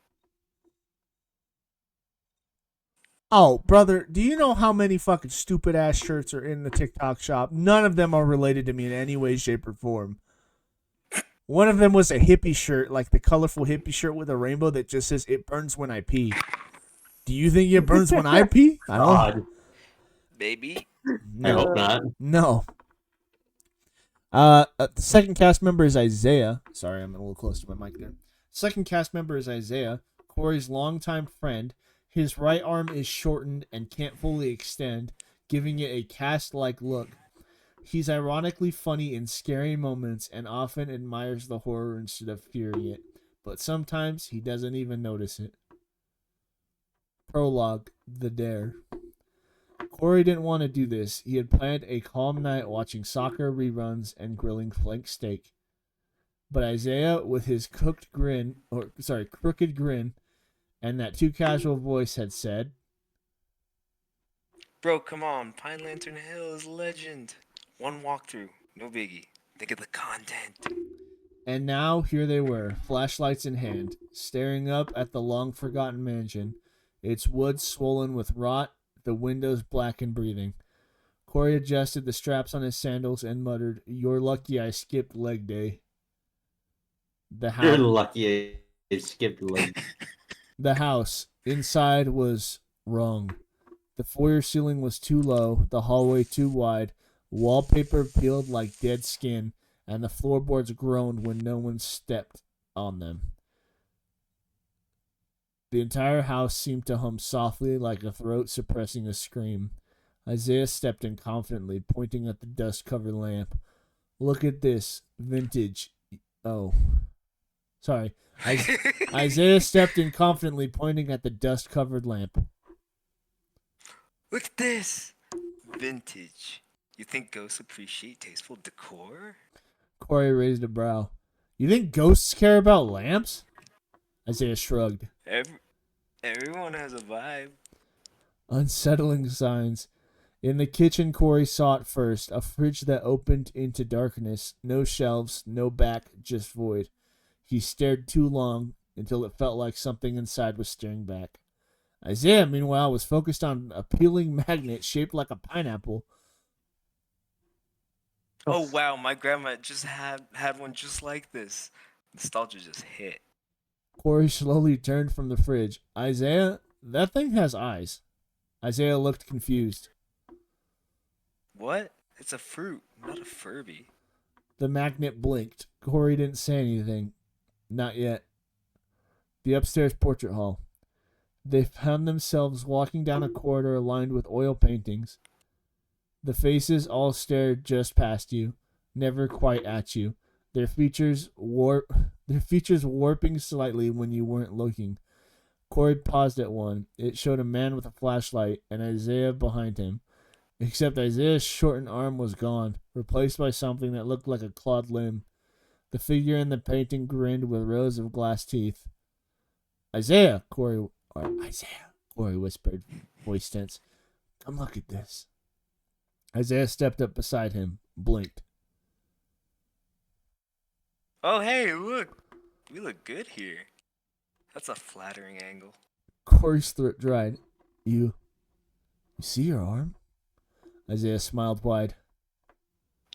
Oh, brother, do you know how many fucking stupid ass shirts are in the TikTok shop? None of them are related to me in any way, shape, or form. One of them was a hippie shirt, like the colorful hippie shirt with a rainbow that just says, "It burns when I pee." Do you think it burns when I pee? I don't. God, Baby. I No. hope not. No. The second cast member is Isaiah. Sorry, I'm a little close to my mic there. Second cast member is Isaiah, Corey's longtime friend. His right arm is shortened and can't fully extend, giving it a cast-like look. He's ironically funny in scary moments and often admires the horror instead of fearing it, but sometimes he doesn't even notice it. Prologue, The Dare. Corey didn't want to do this. He had planned a calm night watching soccer reruns and grilling flank steak. But Isaiah, with his crooked grin, and that too casual voice had said, Bro, come on. Pine Lantern Hill is legend. One walkthrough. No biggie. Think of the content. and now here they were, flashlights in hand, staring up at the long-forgotten mansion, its wood swollen with rot, the windows black and breathing. Corey adjusted the straps on his sandals and muttered, "You're lucky I skipped leg day." The You're house, lucky I skipped leg. the house inside was wrong. The foyer ceiling was too low, the hallway too wide, wallpaper peeled like dead skin, and the floorboards groaned when no one stepped on them. The entire house seemed to hum softly like a throat suppressing a scream. Isaiah stepped in confidently, pointing at the dust-covered lamp. "Look at this. Vintage." Oh. Sorry. Isaiah stepped in confidently, pointing at the dust-covered lamp. Look at this. Vintage. You think ghosts appreciate tasteful decor? Corey raised a brow. "You think ghosts care about lamps?" Isaiah shrugged. Everyone has a vibe. Unsettling signs. In the kitchen, Corey saw it first, a fridge that opened into darkness. No shelves, no back, just void. He stared too long until it felt like something inside was staring back. Isaiah, meanwhile, was focused on a peeling magnet shaped like a pineapple. Oh wow, my grandma just had one just like this. Nostalgia just hit. Corey slowly turned from the fridge. "Isaiah, that thing has eyes." Isaiah looked confused. What? It's a fruit, not a Furby. The magnet blinked. Corey didn't say anything. Not yet. The upstairs portrait hall. They found themselves walking down a corridor lined with oil paintings. The faces all stared just past you, never quite at you. Their features warping slightly when you weren't looking. Corey paused at one. It showed a man with a flashlight and Isaiah behind him. Except Isaiah's shortened arm was gone, replaced by something that looked like a clawed limb. The figure in the painting grinned with rows of glass teeth. Isaiah, Corey whispered, voice tense. "Come look at this." Isaiah stepped up beside him, blinked. Oh hey, look. We look good here. That's a flattering angle. Corey's throat dried. You see your arm?" Isaiah smiled wide.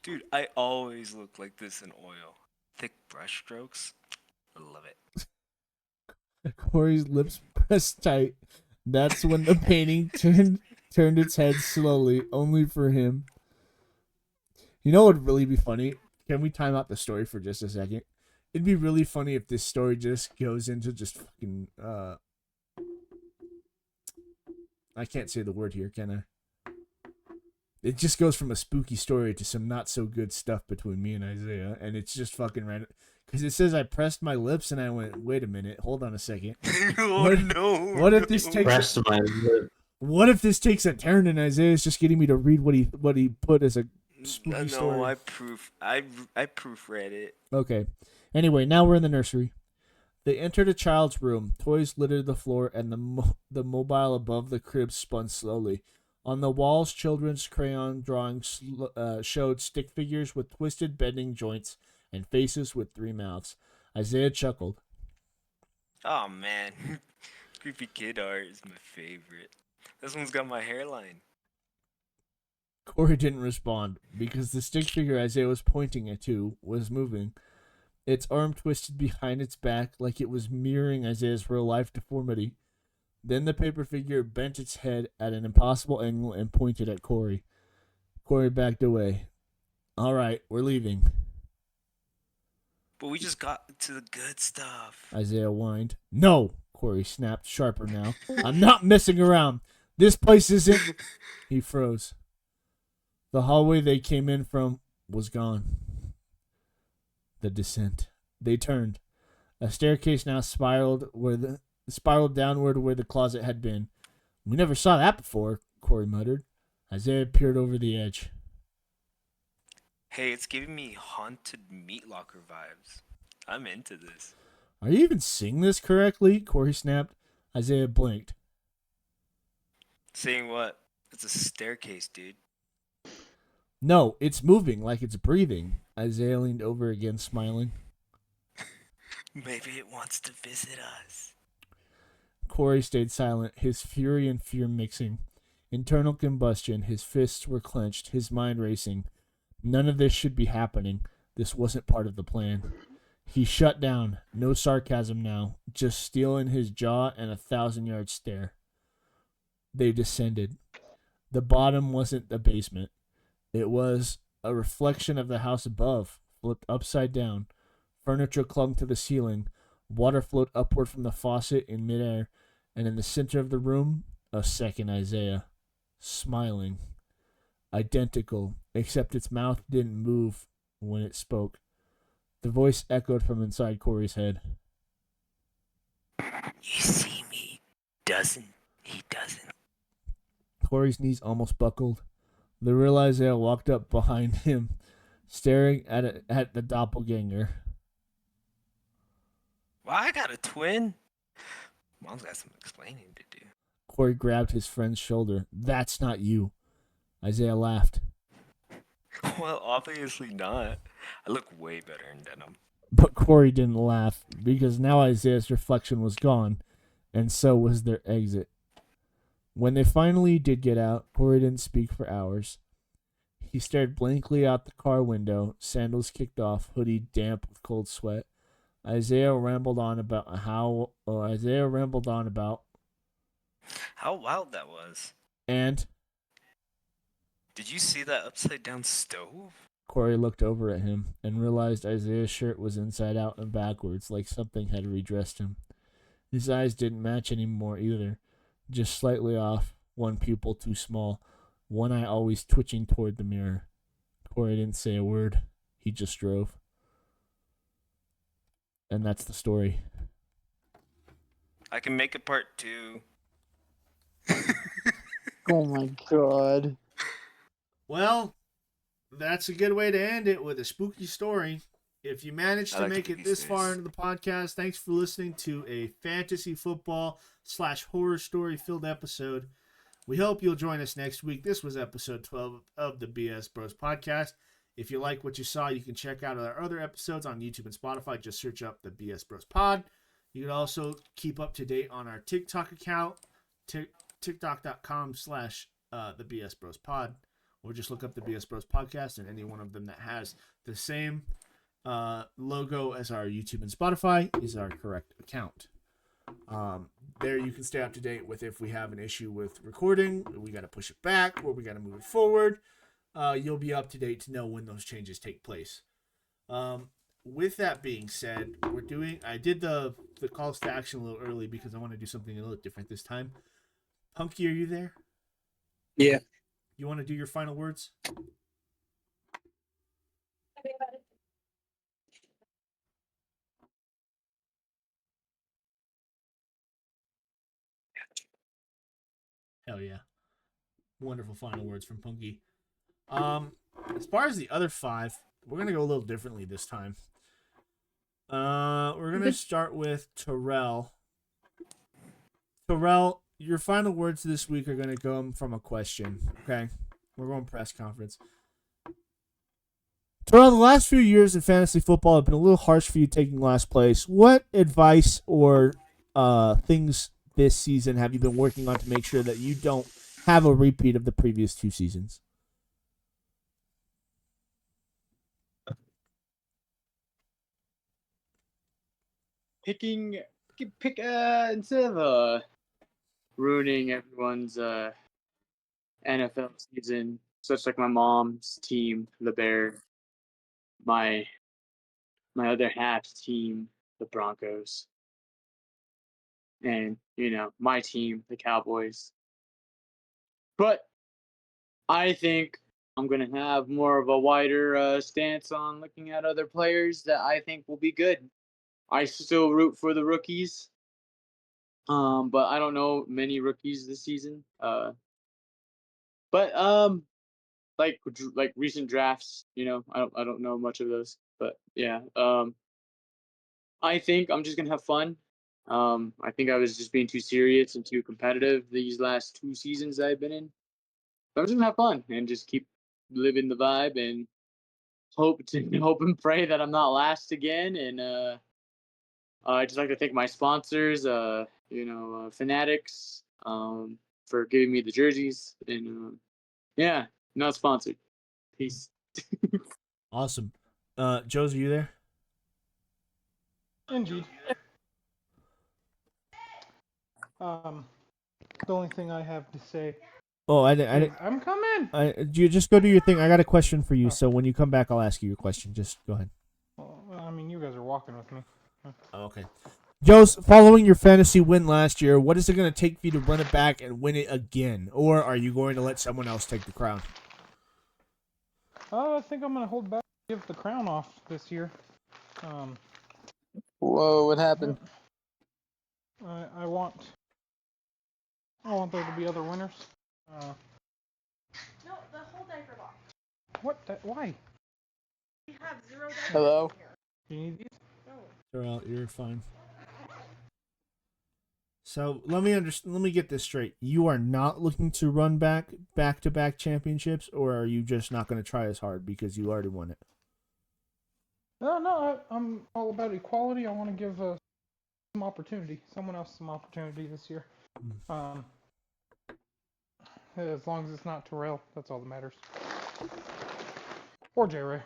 Dude, I always look like this in oil. Thick brush strokes. I love it. Corey's lips pressed tight. That's when the painting turned its head slowly, only for him. You know what would really be funny? Can we time out the story for just a second? It'd be really funny if this story just goes into just fucking I can't say the word here, can I? It just goes from a spooky story to some not so good stuff between me and Isaiah, and it's just fucking random. Because it says I pressed my lips and I went, wait a minute, hold on a second. Oh What- no! what if this no. takes- Press my lip. What if this takes a turn and Isaiah's just getting me to read what he put as a spooky No, story? I proofread it. Okay. Anyway, now we're in the nursery. They entered a child's room. Toys littered the floor, and the mobile above the crib spun slowly. On the walls, children's crayon drawings showed stick figures with twisted, bending joints and faces with 3 mouths. Isaiah chuckled. Oh man, creepy kid art is my favorite. This one's got my hairline. Corey didn't respond because the stick figure Isaiah was pointing at was moving. Its arm twisted behind its back like it was mirroring Isaiah's real-life deformity. Then the paper figure bent its head at an impossible angle and pointed at Corey. Corey backed away. All right, we're leaving, But we just got to the good stuff. Isaiah whined. No, Corey snapped, sharper now. I'm not messing around. This place isn't... He froze. The hallway they came in from was gone. The descent. They turned. A staircase now spiraled downward where the closet had been. We never saw that before, Corey muttered. Isaiah peered over the edge. Hey, it's giving me haunted meat locker vibes. I'm into this. Are you even seeing this correctly? Corey snapped. Isaiah blinked. Seeing what? It's a staircase, dude. No, it's moving like it's breathing. Isaiah leaned over again, smiling. Maybe it wants to visit us. Corey stayed silent, his fury and fear mixing. Internal combustion, his fists were clenched, his mind racing. None of this should be happening. This wasn't part of the plan. He shut down. No sarcasm now, just steel in his jaw and a 1,000-yard stare. They descended. The bottom wasn't the basement. It was a reflection of the house above, flipped upside down. Furniture clung to the ceiling. Water flowed upward from the faucet in midair, and in the center of the room, a second Isaiah, smiling. Identical, except its mouth didn't move when it spoke. The voice echoed from inside Corey's head. You see me, doesn't he? Doesn't. Corey's knees almost buckled. The real Isaiah walked up behind him, staring at the doppelganger. Well, I got a twin. Mom's got some explaining to do. Corey grabbed his friend's shoulder. That's not you. Isaiah laughed. Well, obviously not. I look way better in denim. But Corey didn't laugh, because now Isaiah's reflection was gone, and so was their exit. When they finally did get out, Corey didn't speak for hours. He stared blankly out the car window, sandals kicked off, hoodie damp with cold sweat. Isaiah rambled on about how wild that was. and Did you see that upside down stove? Corey looked over at him and realized Isaiah's shirt was inside out and backwards, like something had redressed him. His eyes didn't match anymore either, just slightly off, one pupil too small, one eye always twitching toward the mirror. Corey didn't say a word. He just drove. And that's the story. I can make a part 2. Oh my god. Well, that's a good way to end it, with a spooky story. If you managed I to like make to it be this far serious. into the podcast, thanks for listening to a fantasy football / horror story filled episode. We hope you'll join us next week. This was episode 12 of the BS Bros podcast. If you like what you saw, you can check out our other episodes on YouTube and Spotify. Just search up the BS Bros pod. You can also keep up to date on our TikTok account, tiktok.com / the BS Bros pod, or just look up the BS Bros podcast, and any one of them that has the same logo as our YouTube and Spotify is our correct account. There you can stay up to date with if we have an issue with recording, we got to push it back, or we got to move it forward. You'll be up to date to know when those changes take place. With that being said, I did the calls to action a little early because I want to do something a little different this time. Punky, are you there? Yeah. You want to do your final words? I think about it. Hell yeah. Wonderful final words from Punky. As far as the other 5, we're gonna go a little differently this time. We're gonna start with Terrell. Terrell, your final words this week are gonna come from a question. Okay, we're going press conference. Terrell, the last few years in fantasy football have been a little harsh for you taking last place. What advice or things this season have you been working on to make sure that you don't have a repeat of the previous 2 seasons? Pick instead of ruining everyone's NFL season, such like my mom's team, the Bears, my other half's team, the Broncos, and my team, the Cowboys. But I think I'm gonna have more of a wider stance on looking at other players that I think will be good. I still root for the rookies, but I don't know many rookies this season. But like recent drafts, I don't know much of those. But yeah, I think I'm just gonna have fun. I think I was just being too serious and too competitive these last 2 seasons that I've been in. But I'm just gonna have fun and just keep living the vibe and hope and pray that I'm not last again. And I just like to thank my sponsors, Fanatics, for giving me the jerseys. And yeah, not sponsored. Peace. Awesome. Josie, you there? Indeed. The only thing I have to say Oh, is I'm coming. you just go do your thing. I got a question for you. Oh. So when you come back, I'll ask you your question. Just go ahead. Well, I mean, you guys are walking with me. Oh, okay. Joe's, following your fantasy win last year, what is it going to take for you to run it back and win it again? Or are you going to let someone else take the crown? I think I'm gonna hold back, give the crown off this year. Whoa, what happened? I want there to be other winners. No, the whole diaper box. What? Why? We have 0 diapers. Hello? Do you need these? Terrell, you're fine. So let me get this straight. You are not looking to run back-to-back championships, or are you just not going to try as hard because you already won it? No, I'm all about equality. I want to give someone else some opportunity this year. As long as it's not Terrell, that's all that matters. Or J-Ray.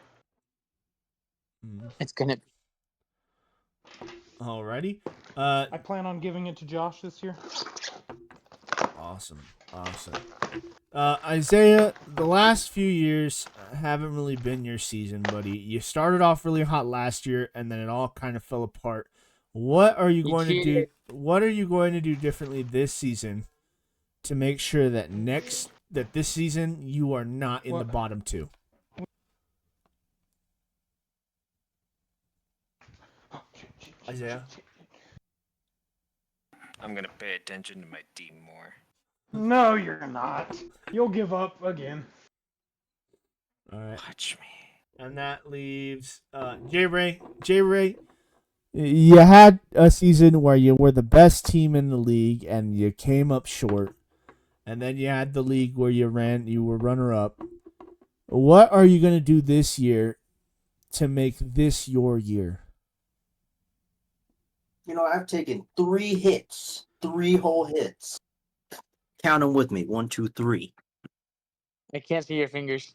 It's gonna. Alrighty. I plan on giving it to Josh this year. Awesome. Isaiah, the last few years haven't really been your season, buddy. You started off really hot last year, and then it all kind of fell apart. What are you going to do? What are you going to do differently this season to make sure that this season you are not in the bottom 2? Isaiah? I'm gonna pay attention to my team more. No, you're not. You'll give up again. All right. Watch me. And that leaves J-Ray. J-Ray, you had a season where you were the best team in the league and you came up short. And then you had the league where you were runner-up. What are you going to do this year to make this your year? I've taken 3 hits, 3 whole hits. Count them with me. 1, 2, 3. I can't see your fingers.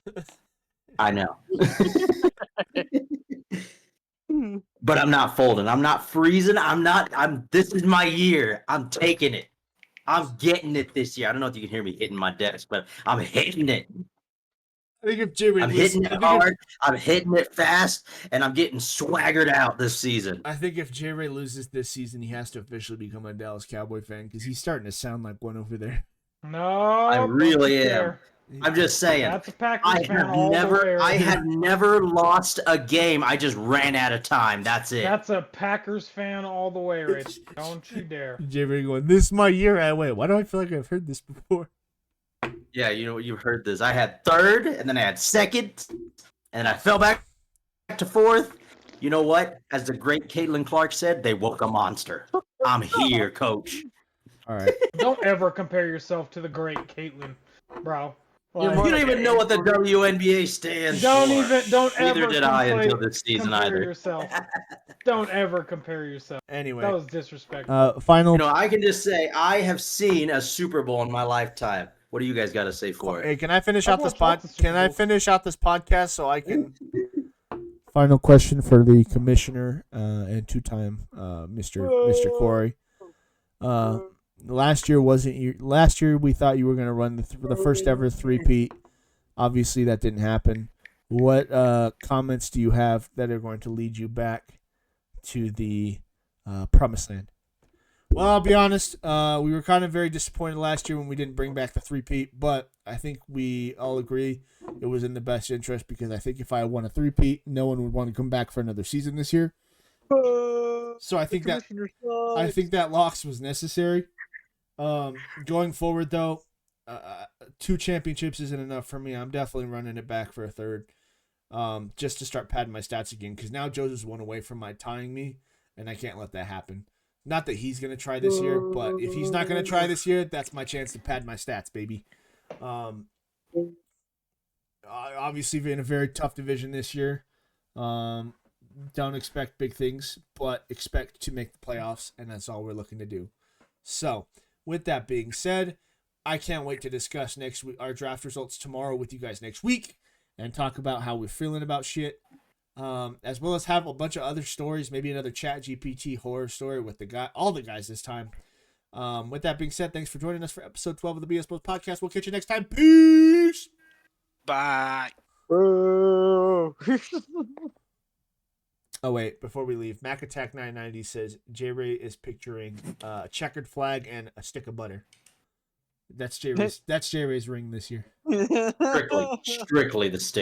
I know. But I'm not folding. I'm not freezing. This is my year. I'm taking it. I'm getting it this year. I don't know if you can hear me hitting my desk, but I'm hitting it. I think if J-Ray I'm hitting it hard. I'm hitting it fast, and I'm getting swaggered out this season. I think if J-Ray loses this season, he has to officially become a Dallas Cowboy fan because he's starting to sound like one over there. No, I really am. there. I'm just saying. That's a Packers fan all the way I around. have never lost a game. I just ran out of time. That's it. That's a Packers fan all the way, Rich. Don't you dare. J-Ray going, this is my year. Wait, why do I feel like I've heard this before? Yeah, you heard this. I had third, and then I had second, and I fell back to fourth. You know what? As the great Caitlin Clark said, they woke a monster. I'm here, coach. All right. Don't ever compare yourself to the great Caitlyn, bro. You're Like, more You don't like even an know what the injury. WNBA stands don't for. don't Neither ever did I until this season compare either. yourself. Don't ever compare yourself. Anyway, That was disrespectful. final. You know, I can just say I have seen a Super Bowl in my lifetime. What do you guys got to say for it? Hey, can I finish I've out this watched lots of Super Can I Bowls. finish out this podcast so I can? Final question for the commissioner and two-time Mr. Corey. Last year wasn't you. Last year we thought you were going to run the first ever three-peat. Obviously that didn't happen. What comments do you have that are going to lead you back to the promised land? Well, I'll be honest. We were kind of very disappointed last year when we didn't bring back the three-peat, but I think we all agree it was in the best interest because I think if I won a three-peat, no one would want to come back for another season this year. So I think that loss was necessary. Going forward, though, 2 championships isn't enough for me. I'm definitely running it back for a third, just to start padding my stats again. Because now Joseph's one away from my tying me, and I can't let that happen. Not that he's going to try this year, but if he's not going to try this year, that's my chance to pad my stats, baby. Obviously, in a very tough division this year. Don't expect big things, but expect to make the playoffs, and that's all we're looking to do. So, with that being said, I can't wait to discuss next week our draft results tomorrow with you guys next week and talk about how we're feeling about shit. As well as have a bunch of other stories, maybe another ChatGPT horror story with all the guys this time. With that being said, thanks for joining us for episode 12 of the BS Bros Podcast. We'll catch you next time. Peace! Bye. Boo. Oh, wait, before we leave, Mac Attack 990 says J-Ray is picturing a checkered flag and a stick of butter. That's J-Ray's ring this year. Strictly the stick.